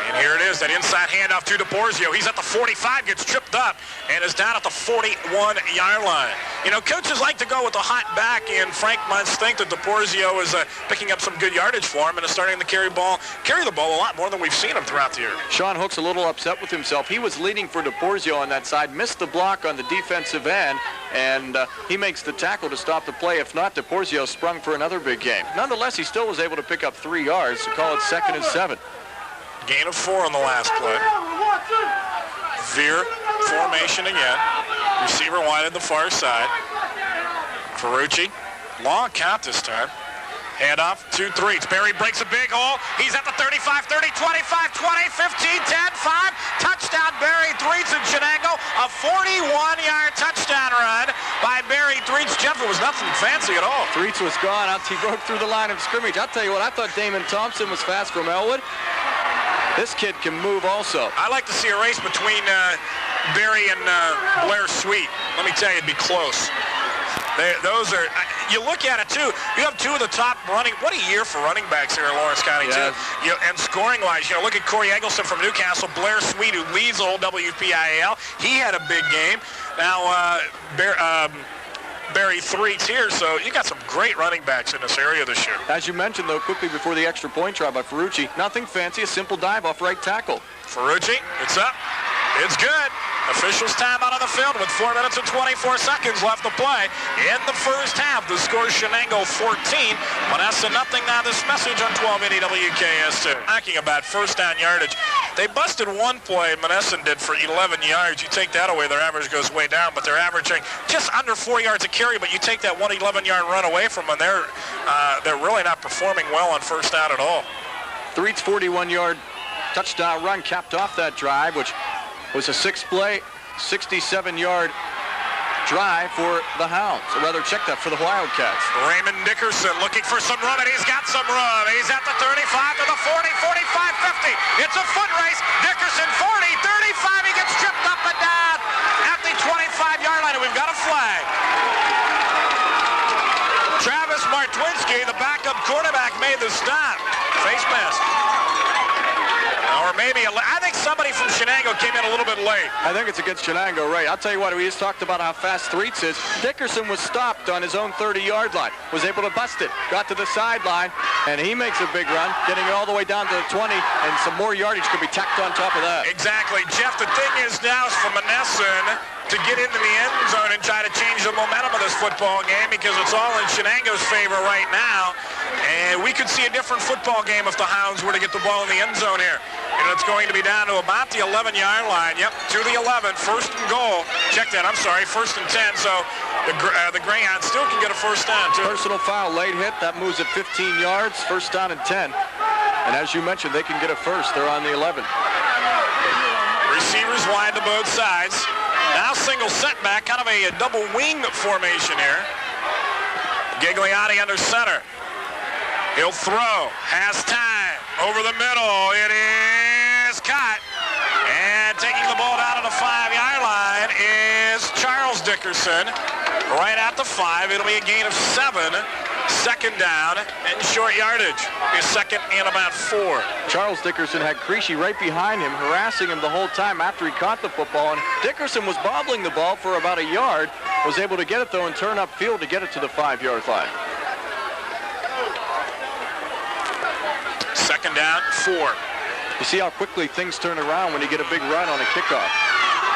And here it is, that inside handoff to DePorzio. He's at the 45, gets tripped up, and is down at the 41-yard line. You know, coaches like to go with the hot back, and Frank must think that DePorzio is picking up some good yardage for him and is starting to carry the ball a lot more than we've seen him throughout the year. Sean Hook's a little upset with himself. He was leading for DePorzio on that side, missed the block on the defensive end, and he makes the tackle to stop the play. If not, DePorzio sprung for another big game. Nonetheless, he still was able to pick up 3 yards to call it 2nd and 7. Gain of 4 on the last play. Veer formation again. Receiver wide at the far side. Ferrucci, long count this time. Handoff, 2-3. Barry breaks a big hole. He's at the 35, 30, 25, 20, 15, 10, 5. Touchdown, Barry Threets in Shenango. A 41-yard touchdown run by Barry Threets. Jeff, it was nothing fancy at all. Threets was gone. He broke through the line of scrimmage. I'll tell you what, I thought Damon Thompson was fast from Elwood. This kid can move also. I like to see a race between Barry and Blair Sweet. Let me tell you, it'd be close. Those are, you look at it too, you have 2 of the top running, what a year for running backs here in Lawrence County too. You know, and scoring wise, you know, look at Corey Eggleston from Newcastle, Blair Sweet, who leads the whole WPIAL. He had a big game. Now, Barry Threets here, so you got some great running backs in this area this year. As you mentioned, though, quickly before the extra point try by Ferrucci, nothing fancy, a simple dive off right tackle. Ferrucci, it's up. It's good. Officials time out on the field with 4 minutes and 24 seconds left to play in the first half. The score is Shenango 14, Monessen nothing. Now this message on 1280 WKS2. Talking about first down yardage. They busted one play, Monessen did, for 11 yards. You take that away, their average goes way down, but they're averaging just under 4 yards a carry, but you take that 1 11-yard run away from them, they're really not performing well on first down at all. Threets' 41-yard touchdown run capped off that drive, which was a 6-play, 67-yard drive for the Hounds. Or rather, check that for the Wildcats. Raymond Dickerson looking for some room, and he's got some room. He's at the 35 to the 40, 45, 50. It's a foot race. Dickerson 40, 35. He gets tripped up and down at the 25-yard line, and we've got a flag. Travis Martwinski, the backup quarterback, made the stop. Face mask. Or maybe, I think somebody from Shenango came in a little bit late. I think it's against Shenango, right? I'll tell you what, we just talked about how fast Threets is. Dickerson was stopped on his own 30-yard line, was able to bust it, got to the sideline, and he makes a big run, getting it all the way down to the 20, and some more yardage could be tacked on top of that. Exactly. Jeff, the thing is now is for Monessen, to get into the end zone and try to change the momentum of this football game, because it's all in Shenango's favor right now. And we could see a different football game if the Hounds were to get the ball in the end zone here. And it's going to be down to about the 11-yard line. Yep, to the 11, first and goal. Check that, I'm sorry, first and 10. So the Greyhounds still can get a first down, too. Personal foul, late hit. That moves it 15 yards, first down and 10. And as you mentioned, they can get a first. They're on the 11. Receivers wide to both sides. Now single setback, kind of a double wing formation here. Gigliotti under center. He'll throw, has time, over the middle, it is caught. And taking the ball down to the 5-yard line is Charles Dickerson. Right at the 5, it'll be a gain of 7. Second down and short yardage. His second and about 4. Charles Dickerson had Creasy right behind him, harassing him the whole time after he caught the football. And Dickerson was bobbling the ball for about a yard, was able to get it, though, and turn upfield to get it to the 5-yard line. Second down, 4. You see how quickly things turn around when you get a big run on a kickoff.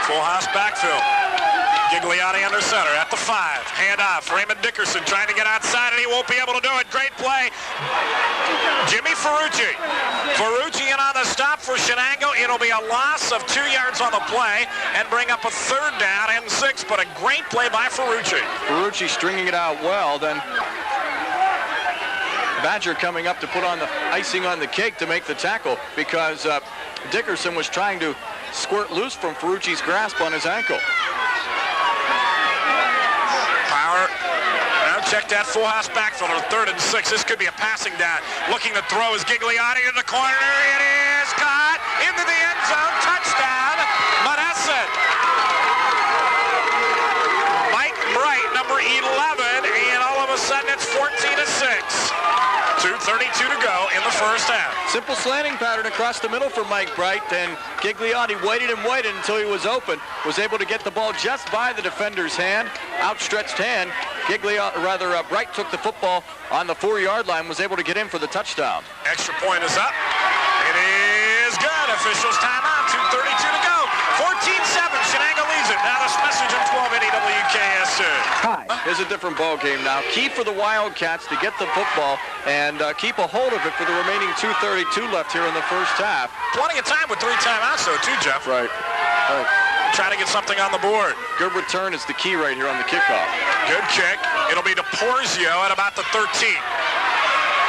Full house backfield. Gigliotti under center at the 5. Hand off. Raymond Dickerson trying to get outside, and he won't be able to do it. Great play. Jimmy Ferrucci. Ferrucci in on the stop for Shenango. It'll be a loss of 2 yards on the play and bring up a third down and 6, but a great play by Ferrucci. Ferrucci stringing it out well. Then Badger coming up to put on the icing on the cake to make the tackle, because Dickerson was trying to squirt loose from Ferrucci's grasp on his ankle. Power. Now check that full house backfield on 3rd and 6. This could be a passing down. Looking to throw is Gigliotti in the corner. It is caught into the end zone. Touchdown, Monessen. Mike Bright, number 11, and all of a sudden it's 14-6. 2:32 to go in the first half. Simple slanting pattern across the middle for Mike Bright, and Gigliotti waited and waited until he was open, was able to get the ball just by the defender's hand, outstretched hand. Bright took the football on the 4-yard line, was able to get in for the touchdown. Extra point is up. It is good. Officials timeout. 2:32 to go. 14-7. Shenango leads it. Now this message on 1280 WKS2. Hi. Here's a different ball game now. Key for the Wildcats to get the football and keep a hold of it for the remaining 2:32 left here in the first half. Plenty of time with 3 timeouts, though, too, Jeff. Right. Trying to get something on the board. Good return is the key right here on the kickoff. Good kick. It'll be DePorzio at about the 13.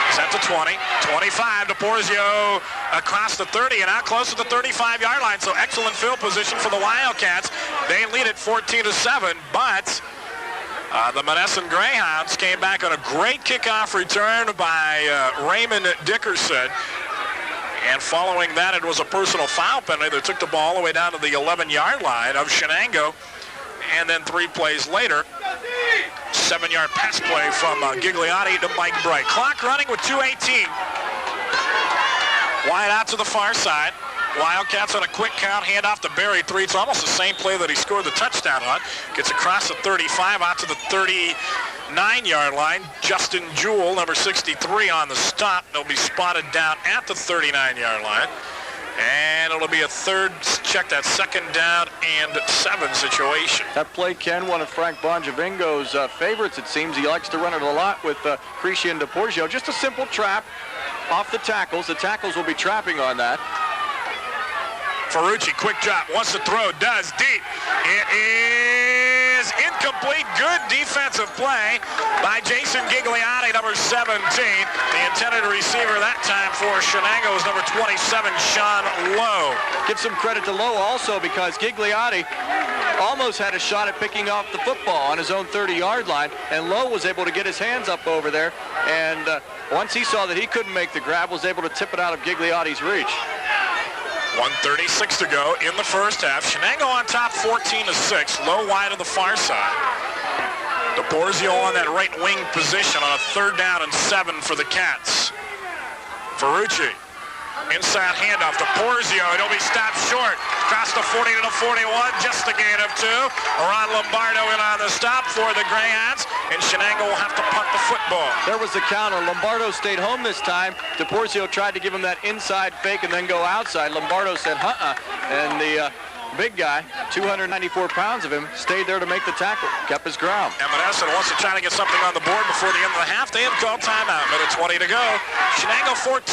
He's at the 20. 25. DePorzio across the 30 and out close to the 35-yard line. So excellent field position for the Wildcats. They lead it 14-7, but the Monessen Greyhounds came back on a great kickoff return by Raymond Dickerson. And following that, it was a personal foul penalty that took the ball all the way down to the 11-yard line of Shenango. And then 3 plays later, 7-yard pass play from Gigliotti to Mike Bright. Clock running with 2:18. Wide out to the far side. Wildcats on a quick count, hand off to Barry 3. It's almost the same play that he scored the touchdown on. Gets across the 35 out to the 39-yard line. Justin Jewell, number 63, on the stop. They'll be spotted down at the 39-yard line. And it'll be a second down and 7 situation. That play, Ken, one of Frank Bonjavingo's favorites, it seems. He likes to run it a lot with Creasy and DePorzio. Just a simple trap off the tackles. The tackles will be trapping on that. Ferrucci, quick drop, wants to throw, does, deep. It is incomplete. Good defensive play by Jason Gigliotti, number 17. The intended receiver that time for Shenango is number 27, Sean Lowe. Give some credit to Lowe also, because Gigliotti almost had a shot at picking off the football on his own 30-yard line, and Lowe was able to get his hands up over there, and once he saw that he couldn't make the grab, was able to tip it out of Gigliotti's reach. 1:36 to go in the first half. Shenango on top 14-6. Low wide of the far side. DePorzio on that right wing position on a 3rd down and 7 for the Cats. Ferrucci. Inside handoff to DePorzio. It'll be stopped short. Across the 40 to the 41. Just a gain of 2. Ron Lombardo in on the stop for the Greyhounds. And Shenango will have to punt the football. There was the counter. Lombardo stayed home this time. DePorzio tried to give him that inside fake and then go outside. Lombardo said, and the big guy, 294 pounds of him, stayed there to make the tackle, kept his ground. And Monessen wants to try to get something on the board before the end of the half. They have called timeout. Minute 20 to go. Shenango 14,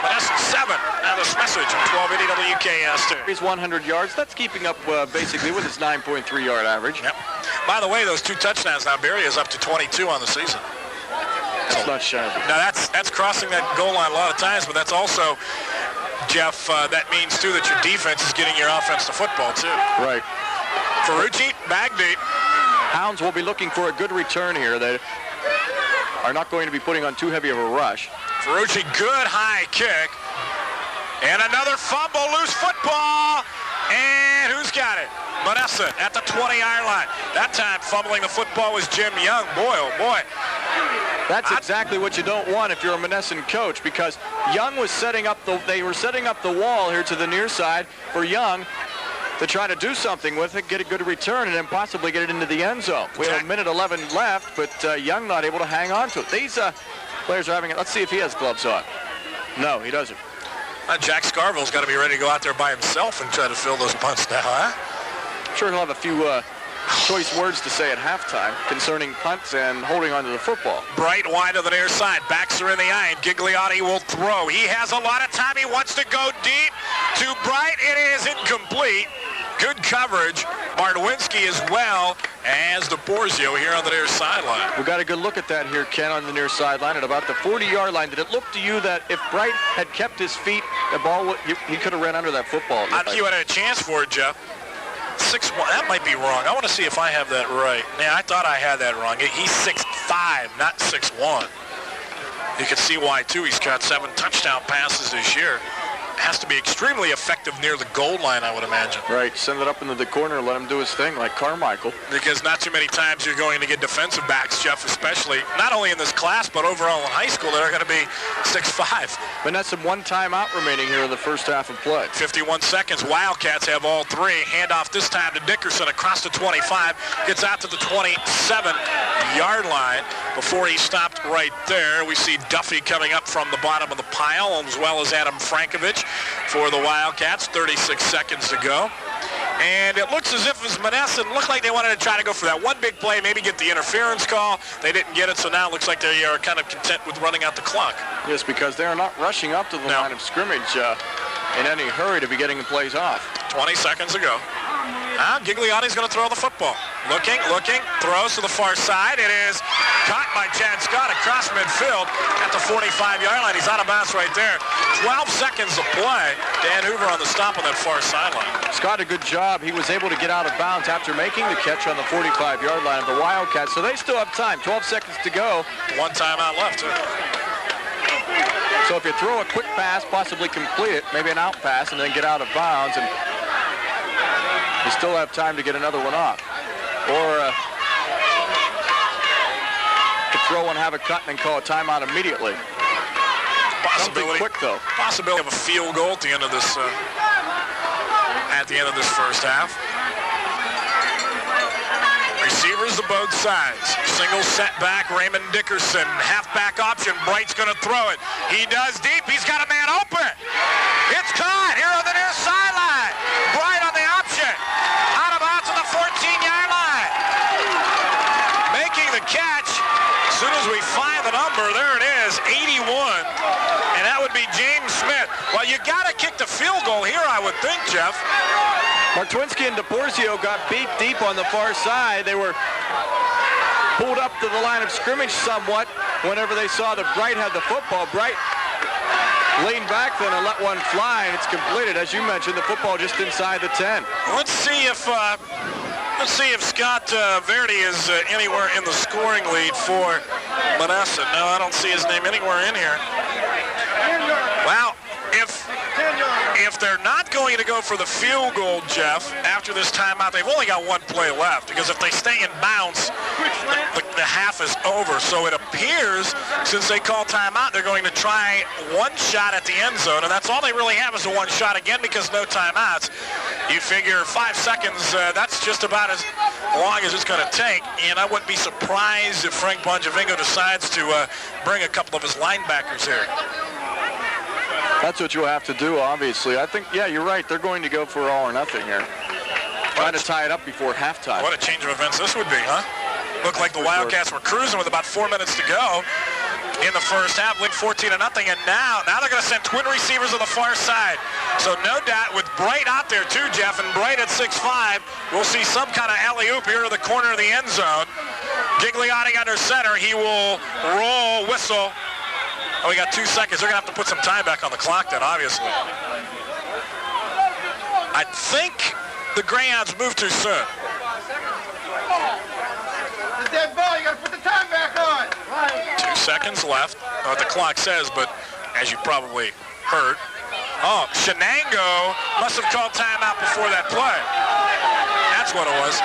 Monessen 7. Now this message on 1280 WKS2. He's 100 yards. That's keeping up basically with his 9.3-yard average. Yep. By the way, those 2 touchdowns now, Barry is up to 22 on the season. That's not shabby. Now that's crossing that goal line a lot of times, but that's also, Jeff, that means too that your defense is getting your offense to football too. Right. Ferrucci, bag deep. Hounds will be looking for a good return here. They are not going to be putting on too heavy of a rush. Ferrucci, good high kick. And another fumble, loose football. And who's got it? Monessen at the 20-yard line. That time fumbling the football was Jim Young. Boy, oh boy. That's exactly what you don't want if you're a Monessen coach, because Young was they were setting up the wall here to the near side for Young to try to do something with it, get a good return, and then possibly get it into the end zone. We have a minute 11 left, but Young not able to hang on to it. These players are having it. Let's see if he has gloves on. No, he doesn't. Jack Scarville's got to be ready to go out there by himself and try to fill those punts now, huh? I'm sure he'll have a few choice words to say at halftime concerning punts and holding onto the football. Bright wide to the near side. Backs are in the eye, and Gigliotti will throw. He has a lot of time. He wants to go deep to Bright. It is incomplete. Good coverage. Martwinski as well as DePorzio here on the near sideline. We got a good look at that here, Ken, on the near sideline at about the 40-yard line. Did it look to you that if Bright had kept his feet, the ball he could have ran under that football? I think you had a chance for it, Jeff. 6'1", that might be wrong. I want to see if I have that right. Yeah, I thought I had that wrong. He's 6'5", not 6'1". You can see why, too. He's got 7 touchdown passes this year. Has to be extremely effective near the goal line, I would imagine. Right, send it up into the corner, let him do his thing like Carmichael. Because not too many times you're going to get defensive backs, Jeff, especially, not only in this class, but overall in high school, that are going to be 6'5". Monessen 1 timeout remaining here in the first half of play. 51 seconds. Wildcats have all 3. Handoff this time to Dickerson across the 25. Gets out to the 27-yard line before he stopped right there. We see Duffy coming up from the bottom of the pile, as well as Adam Frankovich for the Wildcats. 36 seconds to go. And it looks as if it was Monessen. Looked like they wanted to try to go for that one big play, maybe get the interference call. They didn't get it, so now it looks like they are kind of content with running out the clock. Yes, because they are not rushing up to the line of scrimmage in any hurry to be getting the plays off. 20 seconds to go. Gigliotti's going to throw the football. Looking, throws to the far side. It is caught by Chad Scott across midfield at the 45-yard line. He's out of bounds right there. 12 seconds to play. Dan Hoover on the stop on that far sideline. Scott, a good job. He was able to get out of bounds after making the catch on the 45-yard line of the Wildcats. So they still have time. 12 seconds to go. 1 timeout left, too. So if you throw a quick pass, possibly complete it, maybe an out pass, and then get out of bounds, and you still have time to get another one off. Or to throw one, have a cut, and then call a timeout immediately. Something quick, though. Possibility of a field goal at the end of this first half. Receivers to both sides. Single setback, Raymond Dickerson. Halfback option, Bright's going to throw it. He does deep. He's got a man open. It's caught here on the near sideline. Bright on the option. Out of bounds to the 14-yard line. Making the catch. As soon as we find the number, there it is, 81. And that would be James Smith. Well, you got to kick the field goal here, I would think, Jeff. Martwinski and DePorzio got beat deep on the far side. They were pulled up to the line of scrimmage somewhat whenever they saw that Bright had the football. Bright leaned back then and let one fly, and it's completed. As you mentioned, the football just inside the 10. Let's see if Scott Verdi is anywhere in the scoring lead for Monessen. No, I don't see his name anywhere in here. Well, if they're not going to go for the field goal, Jeff, after this timeout, they've only got 1 play left, because if they stay in bounds, the half is over. So it appears, since they call timeout, they're going to try 1 shot at the end zone, and that's all they really have is a 1 shot, again, because no timeouts. You figure 5 seconds, that's just about as long as it's going to take, and I wouldn't be surprised if Frank Bongiavingo decides to bring a couple of his linebackers here. That's what you'll have to do, obviously. I think, yeah, you're right. They're going to go for all or nothing here. trying to tie it up before halftime. What a change of events this would be, huh? Looked like the Wildcats were cruising with about 4 minutes to go in the first half, lead 14-0, and now they're going to send twin receivers to the far side. So no doubt with Bright out there too, Jeff, and Bright at 6'5", we'll see some kind of alley-oop here to the corner of the end zone. Gigliotti under center. He will roll, whistle. Oh, we got 2 seconds. They're going to have to put some time back on the clock then, obviously. I think the Greyhounds moved too soon. The dead ball, you got to put the time back on. 2 seconds left, what the clock says, but as you probably heard, Shenango must have called timeout before that play. That's what it was.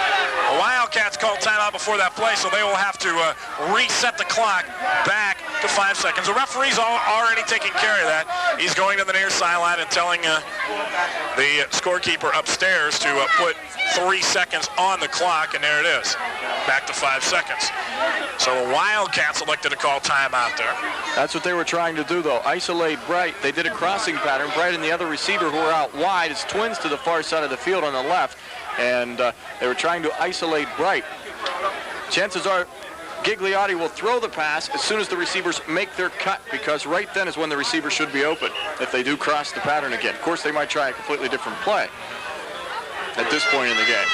The Wildcats called timeout before that play, so they will have to reset the clock back to 5 seconds. The referee's already taking care of that. He's going to the near sideline and telling the scorekeeper upstairs to put 3 seconds on the clock, and there it is. Back to 5 seconds. So the Wildcats elected to call timeout there. That's what they were trying to do, though. Isolate Bright. They did a crossing pattern. Bright and the other receiver who were out wide is twins to the far side of the field on the left. And they were trying to isolate Bright. Chances are Gigliotti will throw the pass as soon as the receivers make their cut, because right then is when the receiver should be open if they do cross the pattern again. Of course, they might try a completely different play at this point in the game.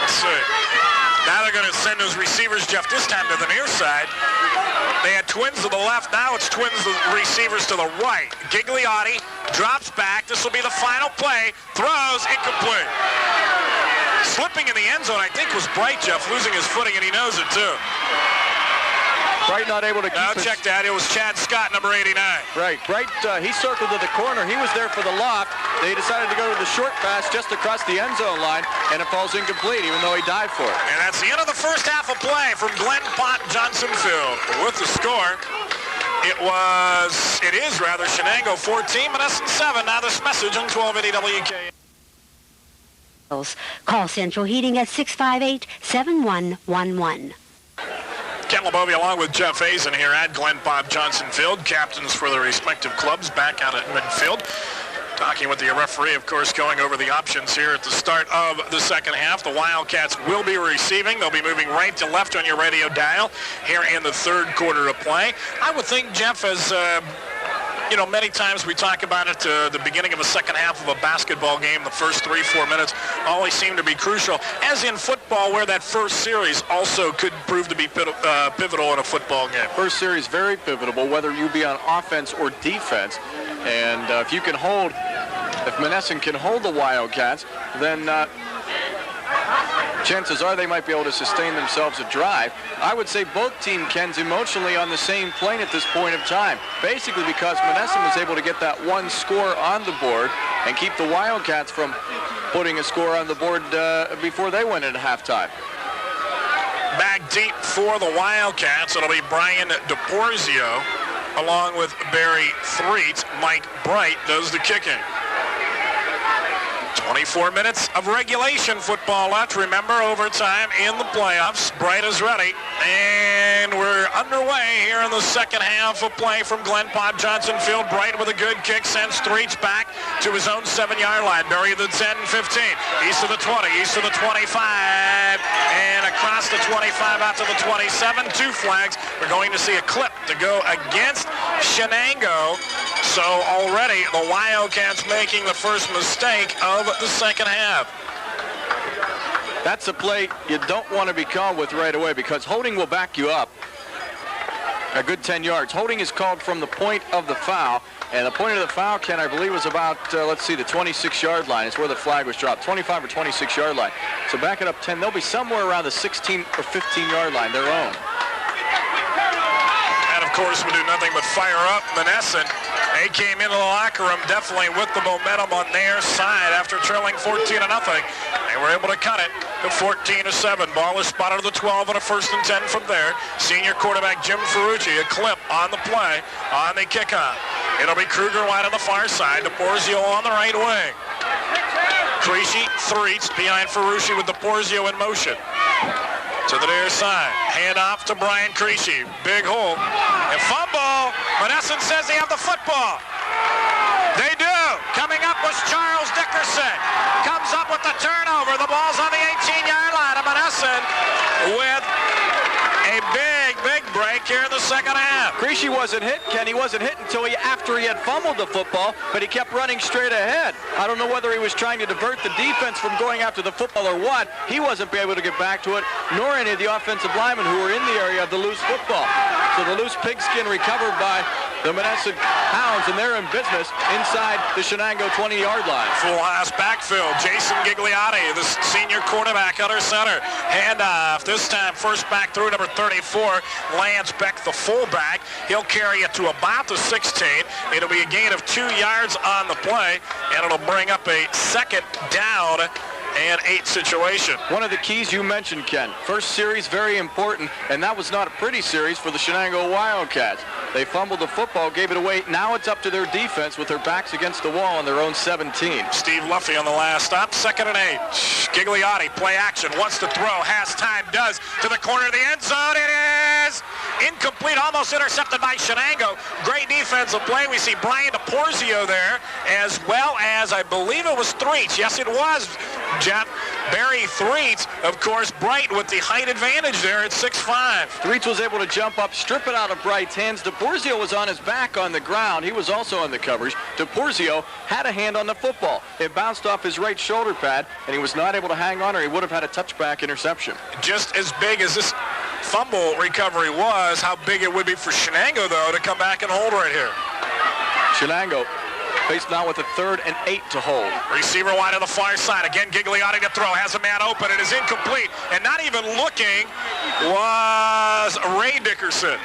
Let's see. Now they're going to send those receivers, Jeff, this time to the near side. They had twins to the left. Now it's twins receivers to the right. Gigliotti drops back. This will be the final play. Throws, incomplete. Slipping in the end zone, I think, was Bright, Jeff, losing his footing, and he knows it, too. Bright not able to keep check that. It was Chad Scott, number 89. Right. Bright, he circled to the corner. He was there for the loft. They decided to go to the short pass just across the end zone line, and it falls incomplete, even though he dived for it. And that's the end of the first half of play from Glenn Pott Johnson Field. With the score, it is Shenango 14, Monessen 7. Now this message on 1280 WK. Call Central Heating at 658-7111. Ken LeBovie along with Jeff Hazen here at Glenn Pott Johnson Field, captains for their respective clubs back out at midfield. Talking with the referee, of course, going over the options here at the start of the second half. The Wildcats will be receiving. They'll be moving right to left on your radio dial here in the third quarter of play. I would think, Jeff, as many times we talk about it, the beginning of a second half of a basketball game, the first 3-4 minutes always seem to be crucial, as in football, where that first series also could prove to be pivotal in a football game. First series very pivotal, whether you be on offense or defense. And if Monessen can hold the Wildcats, then chances are they might be able to sustain themselves a drive. I would say both teams, Ken's, emotionally on the same plane at this point of time, basically because Monessen was able to get that one score on the board and keep the Wildcats from putting a score on the board before they went into halftime. Back deep for the Wildcats, it'll be Brian DePorzio along with Barry Threet. Mike Bright does the kicking. 24 minutes of regulation football left. Remember, overtime in the playoffs. Bright is ready. And we're underway here in the second half of play from Glenn Pott Johnson Field. Bright with a good kick sends Threets back to his own 7-yard line. Barry the 10-15. East of the 20, east of the 25. And across the 25 out to the 27. 2 flags. We're going to see a clip to go against Shenango. So already the Wildcats making the first mistake of the second half. That's a play you don't want to be called with right away, because holding will back you up a good 10 yards. Holding is called from the point of the foul, and the point of the foul, Ken, I believe was about, the 26-yard line. It's where the flag was dropped, 25 or 26-yard line. So back it up 10. They'll be somewhere around the 16 or 15-yard line, their own. And of course, we do nothing but fire up Monessen. They came into the locker room definitely with the momentum on their side after trailing 14-0. They were able to cut it to 14-7. Ball is spotted at the 12 on a 1st and 10 from there. Senior quarterback Jim Ferrucci, a clip on the play on the kickoff. It'll be Kruger wide on the far side. DePorzio on the right wing. Creasy, Threets behind Ferrucci with DePorzio in motion. To the near side. Hand off to Brian Creasy. Big hole. And fumble. Monessen says they have the football. They do. Coming up was Charles Dickerson. Comes up with with the turnover. The ball's on the 18-yard line. Monessen with a big break here in the second half. Creasy wasn't hit, Ken. He wasn't hit until after he had fumbled the football, but he kept running straight ahead. I don't know whether he was trying to divert the defense from going after the football or what. He wasn't able to get back to it, nor any of the offensive linemen who were in the area of the loose football. So the loose pigskin recovered by the Monessen Hounds, and they're in business inside the Shenango 20-yard line. Full house backfield. Jason Gigliotti, the senior quarterback, under center. Handoff. This time, first back through number 34. Lance Beck, the fullback. He'll carry it to about the 16. It'll be a gain of 2 yards on the play, and it'll bring up a second down and 8 situation. One of the keys you mentioned, Ken. First series, very important, and that was not a pretty series for the Shenango Wildcats. They fumbled the football, gave it away. Now it's up to their defense with their backs against the wall on their own 17. Steve Luffy on the last stop, 2nd and 8. Gigliotti, play action, wants to throw, has time, does, to the corner of the end zone. It is incomplete, almost intercepted by Shenango. Great defensive play. We see Brian DePorzio there, as well as, I believe it was Threets. Yes, it was, Jeff. Barry Threets, of course, Bright with the height advantage there at 6'5". Threets was able to jump up, strip it out of Bright's hands. DePorzio was on his back on the ground. He was also on the coverage. DePorzio had a hand on the football. It bounced off his right shoulder pad, and he was not able to hang on, or he would have had a touchback interception. Just as big as this fumble recovery was, how big it would be for Shenango, though, to come back and hold right here. Shenango faced now with a 3rd and 8 to hold. Receiver wide on the far side. Again, Gigliotti to throw. Has a man open. It is incomplete. And not even looking was Ray Dickerson.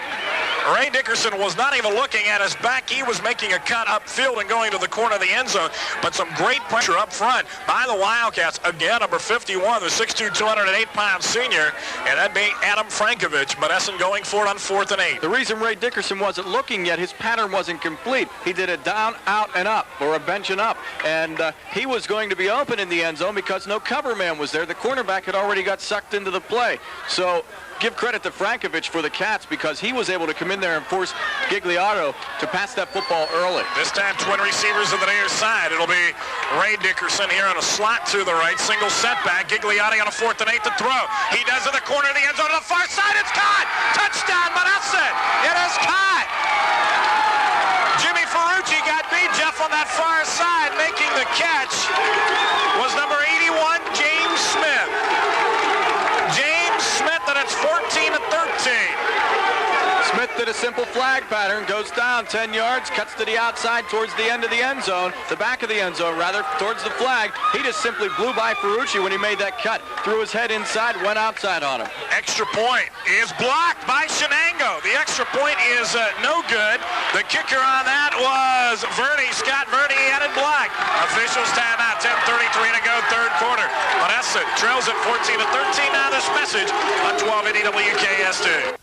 Ray Dickerson was not even looking at his back. He was making a cut upfield and going to the corner of the end zone. But some great pressure up front by the Wildcats. Again, number 51, the 6'2", 208-pound senior. And that being Adam Frankovich. Monessen going for it on 4th and 8. The reason Ray Dickerson wasn't looking yet, his pattern wasn't complete. He did a down, out, and up, or a bench and up. And he was going to be open in the end zone because no cover man was there. The cornerback had already got sucked into the play. So give credit to Frankovich for the Cats because he was able to come in there and force Gigliotti to pass that football early. This time, twin receivers on the near side. It'll be Ray Dickerson here on a slot to the right. Single setback. Gigliotti on a 4th and 8 to throw. He does in the corner of the end zone to the far side. It's caught! Touchdown, Monessen! It is caught! Jimmy Ferrucci got beat, Jeff, on that far side. Making the catch was number 81, James Smith. James Smith, and it's 14-13. Smith did a simple flag pattern, goes down 10 yards, cuts to the outside towards the end of the end zone, the back of the end zone rather, towards the flag. He just simply blew by Ferrucci when he made that cut, threw his head inside, went outside on him. Extra point is blocked by Shenango. The extra point is no good. The kicker on that was Verdi, Scott Verdi, had it blocked. Officials timeout, 10:33 to go, 3rd quarter. Monessen trails at 14-13. Now this message on 1280 WKSD.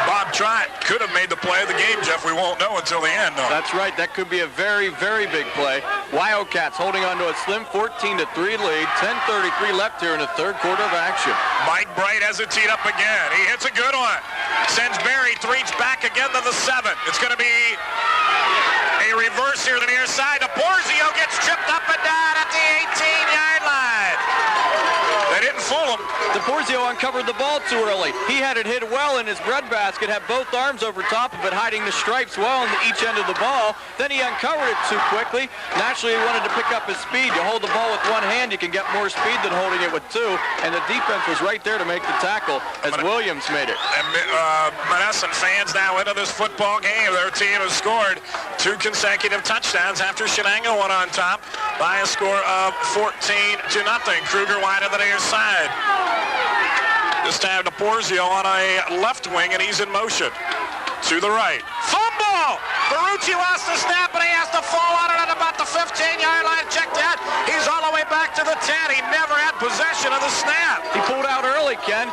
Bob Trott could have made the play of the game, Jeff. We won't know until the end, though. That's right. That could be a very, very big play. Wildcats holding on to a slim 14-3 lead. 10:33 left here in the 3rd quarter of action. Mike Bright has it teed up again. He hits a good one. Sends Barry Threets back again to the 7. It's going to be a reverse here to the near side. DePorzio gets tripped up and down at the 18-yard line. They didn't fool him. DePorzio uncovered the ball too early. He had it hit well in his breadbasket, had both arms over top of it, hiding the stripes well on each end of the ball. Then he uncovered it too quickly. Naturally, he wanted to pick up his speed. You hold the ball with one hand, you can get more speed than holding it with two. And the defense was right there to make the tackle as Williams made it. And Monessen fans now into this football game. Their team has scored 2 consecutive touchdowns after Shenango went on top by a score of 14-0. Kruger wide on the near side. This time DePorzio on a left wing, and he's in motion. To the right. Fumble! Ferrucci lost the snap, and he has to fall on it at about the 15-yard line. Check that. He's all the way back to the 10. He never had possession of the snap. He pulled out early, Ken.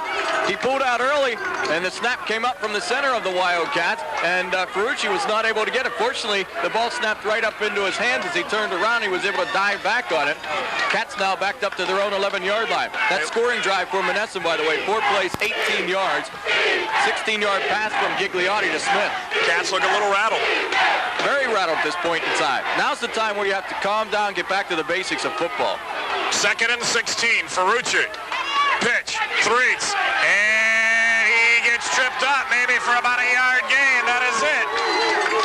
He pulled out early, and the snap came up from the center of the Wildcats, and Ferrucci was not able to get it. Fortunately, the ball snapped right up into his hands as he turned around. He was able to dive back on it. Cats now backed up to their own 11-yard line. That scoring drive for Monessen, by the way, 4 plays, 18 yards. 16-yard pass from Gigliotti to Smith. Cats look a little rattled. Very rattled at this point in time. Now's the time where you have to calm down, get back to the basics of football. 2nd and 16. Ferrucci. Pitch. Threes. And he gets tripped up maybe for about a yard gain. That is it.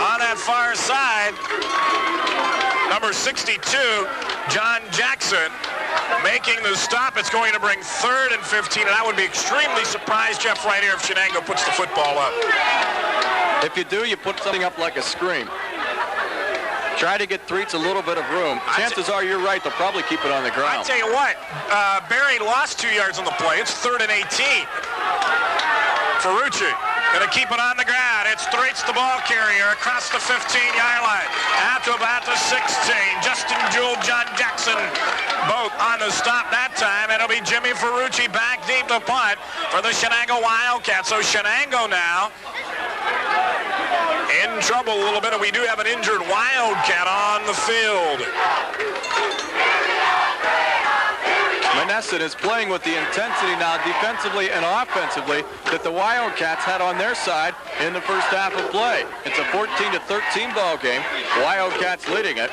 On that far side, number 62, John Jackson, making the stop. It's going to bring 3rd and 15, and I would be extremely surprised, Jeff, right here if Shenango puts the football up. If you do, you put something up like a screen. Try to get Threets a little bit of room. Chances are you're right. They'll probably keep it on the ground. I tell you what, Barry lost 2 yards on the play. It's 3rd and 18. Ferrucci going to keep it on the ground. It's Threets, the ball carrier, across the 15-yard line. Out to about the 16. Justin Jewell, John Jackson, both on the stop that time. It'll be Jimmy Ferrucci back deep to punt for the Shenango Wildcats. So Shenango now in trouble a little bit, and we do have an injured Wildcat on the field. Monessen is playing with the intensity now defensively and offensively that the Wildcats had on their side in the first half of play. It's a 14-13 ball game. Wildcats leading it.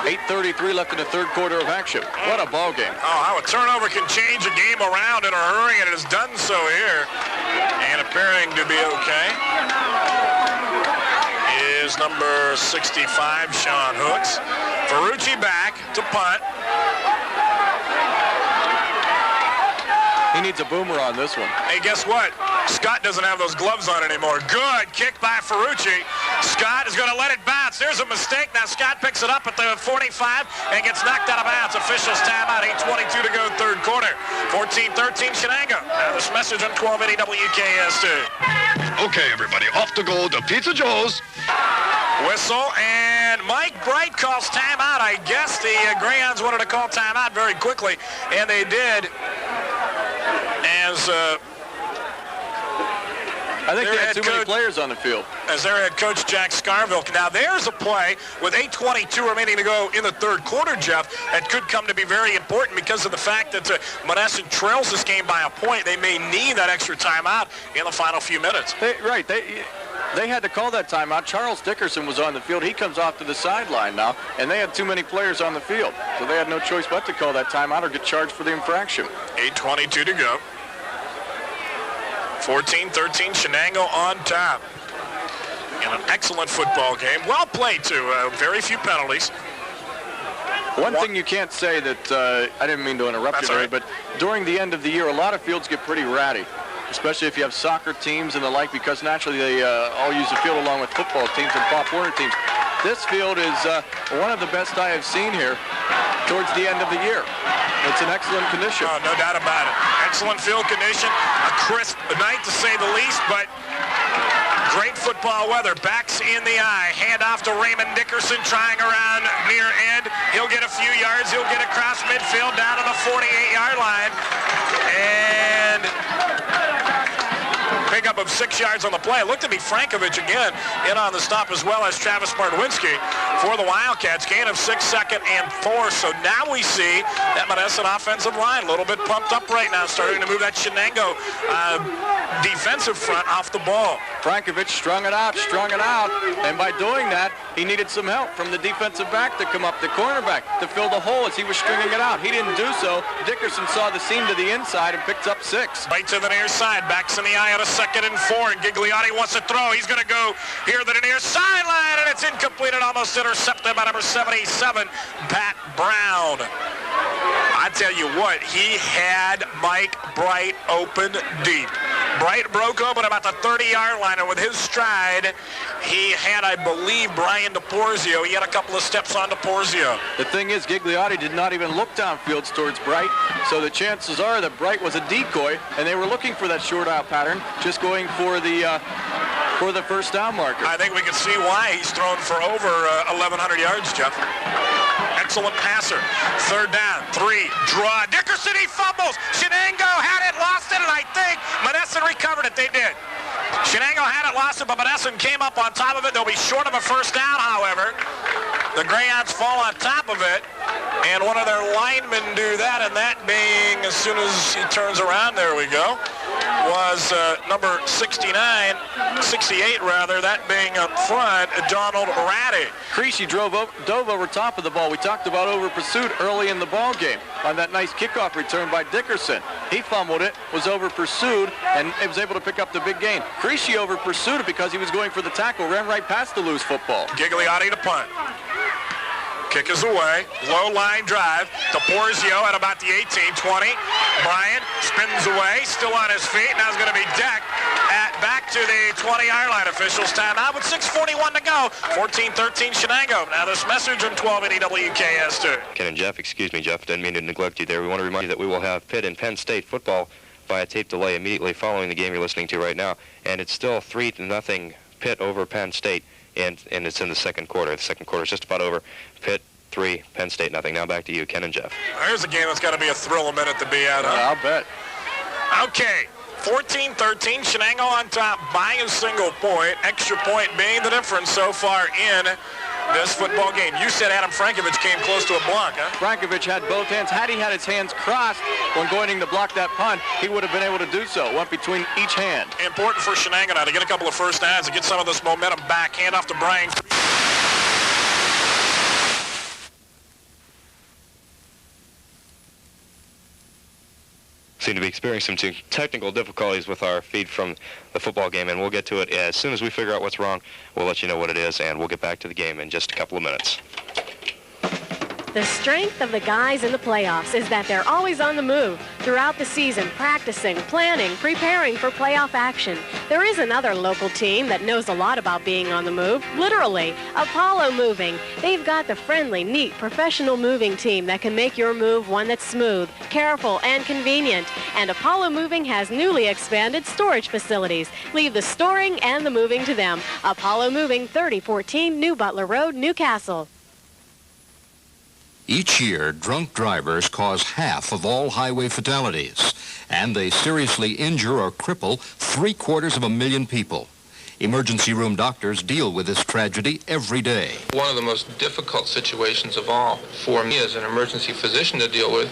8:33 left in the third quarter of action. What a ball game. Oh, how a turnover can change a game around in a hurry, and it has done so here. And appearing to be okay is number 65, Sean Hooks. Ferrucci back to punt. He needs a boomer on this one. Hey, guess what? Scott doesn't have those gloves on anymore. Good kick by Ferrucci. Scott is going to let it bounce. There's a mistake. Now Scott picks it up at the 45 and gets knocked out of bounds. Officials timeout. 8:22 to go, third quarter. 14-13 Shenango. Now this message on 1280 WKS2. Okay, everybody, off to go to Pizza Joe's. Whistle, and Mike Bright calls timeout. I guess the Greyhounds wanted to call timeout very quickly, and they did. As I think they had too many players on the field. As their head coach, Jack Scarville. Now, there's a play with 8:22 remaining to go in the third quarter, Jeff, that could come to be very important because of the fact that Monessen trails this game by a point. They may need that extra timeout in the final few minutes. They had to call that timeout. Charles Dickerson was on the field. He comes off to the sideline now, and they had too many players on the field. So they had no choice but to call that timeout or get charged for the infraction. 8:22 to go. 14-13, Shenango on top. In an excellent football game. Well played, too. Very few penalties. One thing you can't say that, I didn't mean to interrupt you, Ray, but during the end of the year, a lot of fields get pretty ratty, especially if you have soccer teams and the like, because naturally they all use the field along with football teams and Pop Warner teams. This field is one of the best I have seen here towards the end of the year. It's in excellent condition. Oh, no doubt about it. Excellent field condition. A crisp night, to say the least, but great football weather. Backs in the eye. Hand off to Raymond Dickerson, trying around near end. He'll get a few yards. He'll get across midfield down to the 48-yard line. And pickup of 6 yards on the play. It looked to be Frankovich again in on the stop, as well as Travis Martwinski for the Wildcats. Gain of 6, 2nd and 4. So now we see that Monessen offensive line a little bit pumped up right now, starting to move that Shenango defensive front off the ball. Frankovich strung it out, and by doing that, he needed some help from the defensive back to come up, the cornerback, to fill the hole as he was stringing it out. He didn't do so. Dickerson saw the seam to the inside and picked up 6. Right to the near side, backs in the eye on a 2nd and 4, and Gigliotti wants to throw. He's going to go here to the near sideline, and it's incomplete and almost intercepted by number 77, Pat Brown. I tell you what, he had Mike Bright open deep. Bright broke open about the 30-yard line, and with his stride, he had, I believe, Brian DePorzio. He had a couple of steps on DePorzio. The thing is, Gigliotti did not even look downfield towards Bright, so the chances are that Bright was a decoy, and they were looking for that short out pattern, just going for the first down marker. I think we can see why he's thrown for over 1,100 yards, Jeff. Excellent passer. 3rd down, 3, draw. Dickerson, he fumbles. Shenango had it, lost it, and I think Monessen recovered it. They did. Shenango had it, lost it, but Monessen came up on top of it. They'll be short of a first down, however. The Greyhounds fall on top of it, and one of their linemen do that, and that being as soon as he turns around, there we go. was number 68 rather, that being up front, Donald Ratty. Creasy dove over top of the ball. We talked about over pursuit early in the ball game on that nice kickoff return by Dickerson. He fumbled it, was over pursued, and was able to pick up the big gain. Creasy over pursued it because he was going for the tackle, ran right past the loose football. Gigliotti to punt. Kick is away. Low line drive to Porzio at about the 18, 20. Bryant spins away, still on his feet. Now it's going to be decked at back to the 20-yard line. Officials timeout with 6:41 to go. 14-13 Shenango. Now this message on 1280 WKS2. Ken and Jeff, excuse me, Jeff, didn't mean to neglect you there. We want to remind you that we will have Pitt and Penn State football via tape delay immediately following the game you're listening to right now. And it's still 3-0 Pitt over Penn State. And it's in the second quarter. The second quarter is just about over. Pitt 3, Penn State nothing. Now back to you, Ken and Jeff. There's a game that's got to be a thrill a minute to be at, huh? I'll bet. Okay, 14-13, Shenango on top by a single point. Extra point being the difference so far in this football game. You said Adam Frankovich came close to a block, huh? Frankovich had both hands. Had he had his hands crossed when going to block that punt, he would have been able to do so. Went between each hand. Important for Shenango now to get a couple of first downs and get some of this momentum back. Hand off to Brian. Seem to be experiencing some technical difficulties with our feed from the football game, and we'll get to it as soon as we figure out what's wrong. We'll let you know what it is, and we'll get back to the game in just a couple of minutes. The strength of the guys in the playoffs is that they're always on the move throughout the season, practicing, planning, preparing for playoff action. There is another local team that knows a lot about being on the move, literally, Apollo Moving. They've got the friendly, neat, professional moving team that can make your move one that's smooth, careful, and convenient. And Apollo Moving has newly expanded storage facilities. Leave the storing and the moving to them. Apollo Moving, 3014 New Butler Road, Newcastle. Each year, drunk drivers cause half of all highway fatalities, and they seriously injure or cripple 750,000 people. Emergency room doctors deal with this tragedy every day. One of the most difficult situations of all for me as an emergency physician to deal with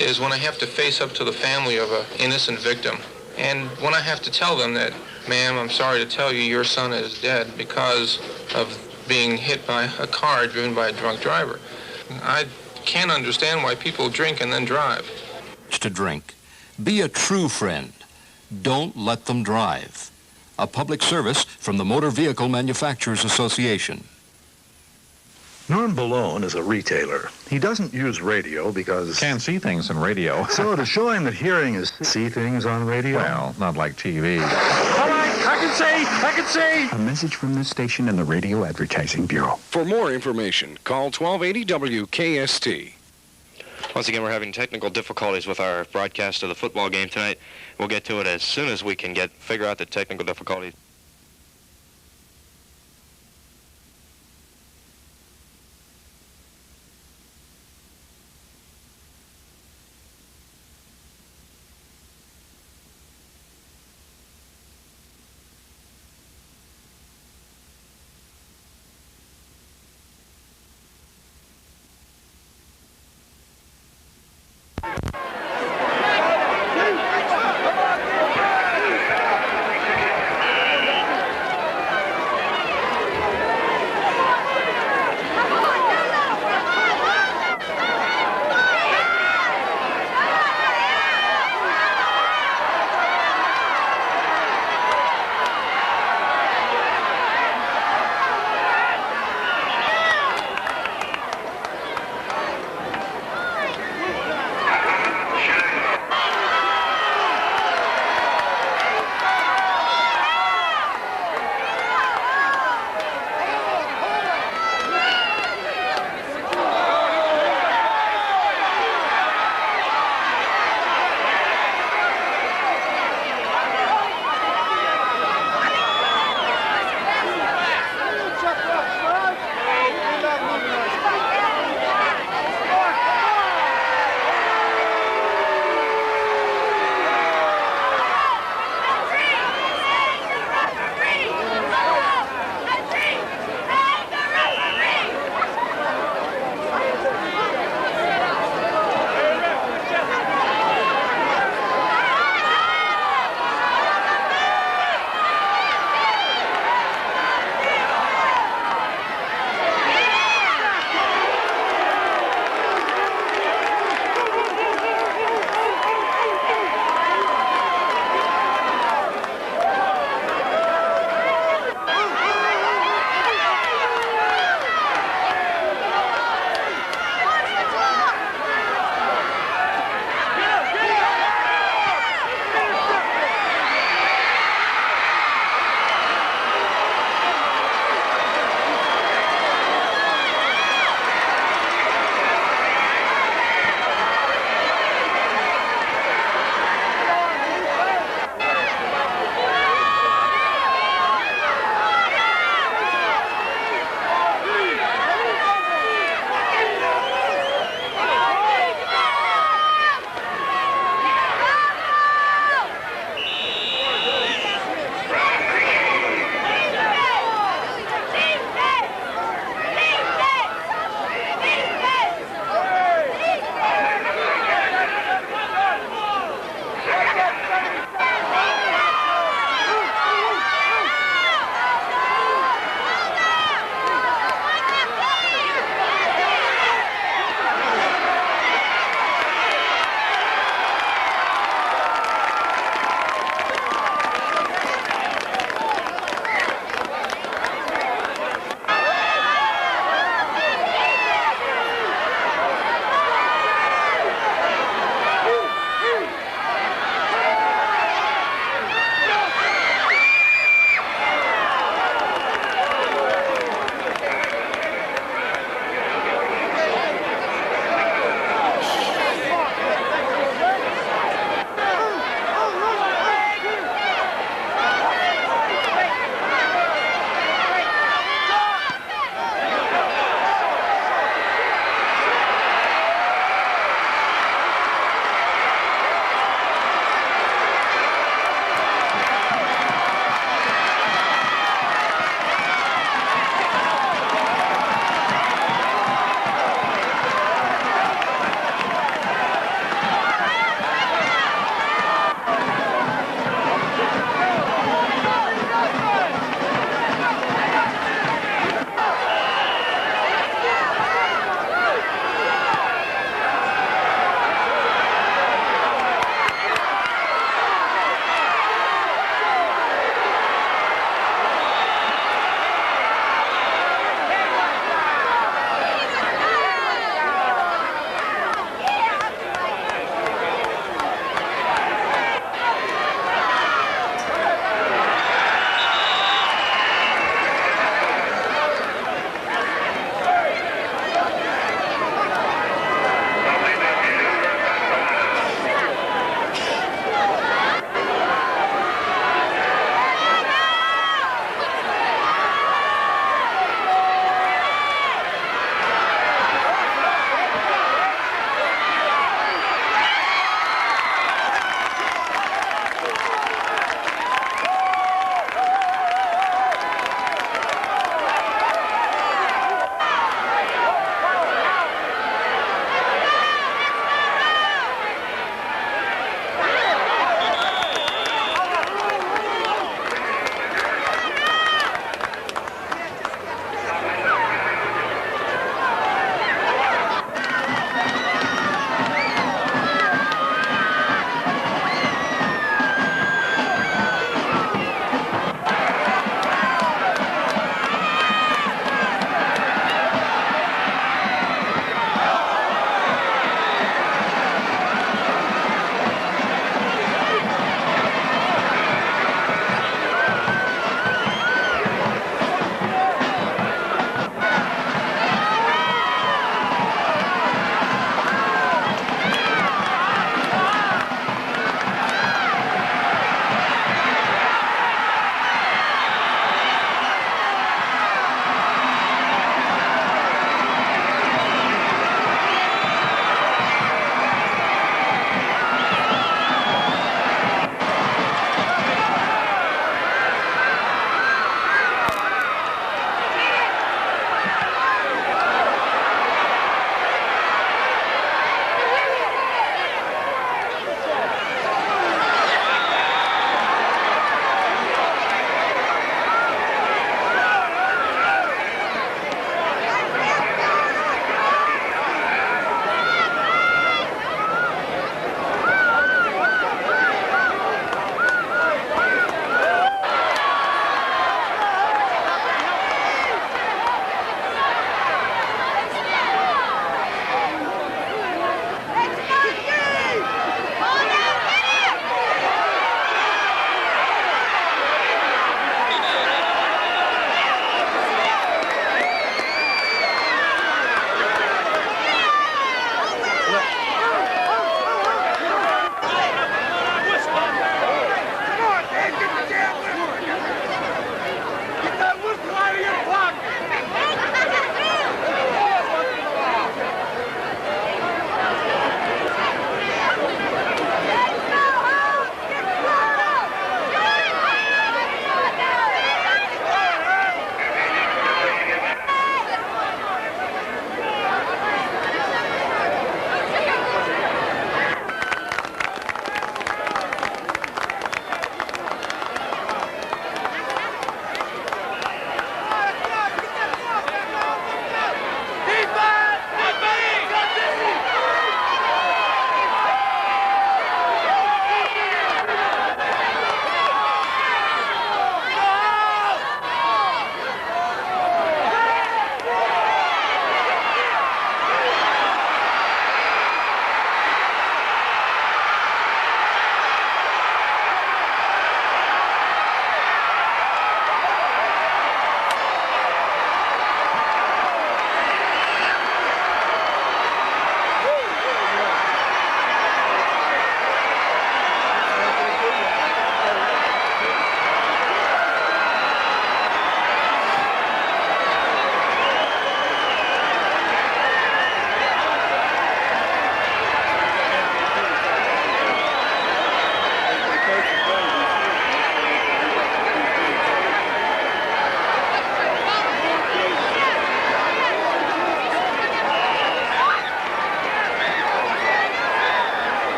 is when I have to face up to the family of an innocent victim. And when I have to tell them that, ma'am, I'm sorry to tell you your son is dead because of being hit by a car driven by a drunk driver. I can't understand why people drink and then drive. To drink. Be a true friend. Don't let them drive. A public service from the Motor Vehicle Manufacturers Association. Norm Balone is a retailer. He doesn't use radio because... Can't see things in radio. So to show him that hearing is see things on radio... Well, not like TV. All right, I can see. A message from this station and the Radio Advertising Bureau. For more information, call 1280 WKST. Once again, we're having technical difficulties with our broadcast of the football game tonight. We'll get to it as soon as we can figure out the technical difficulties.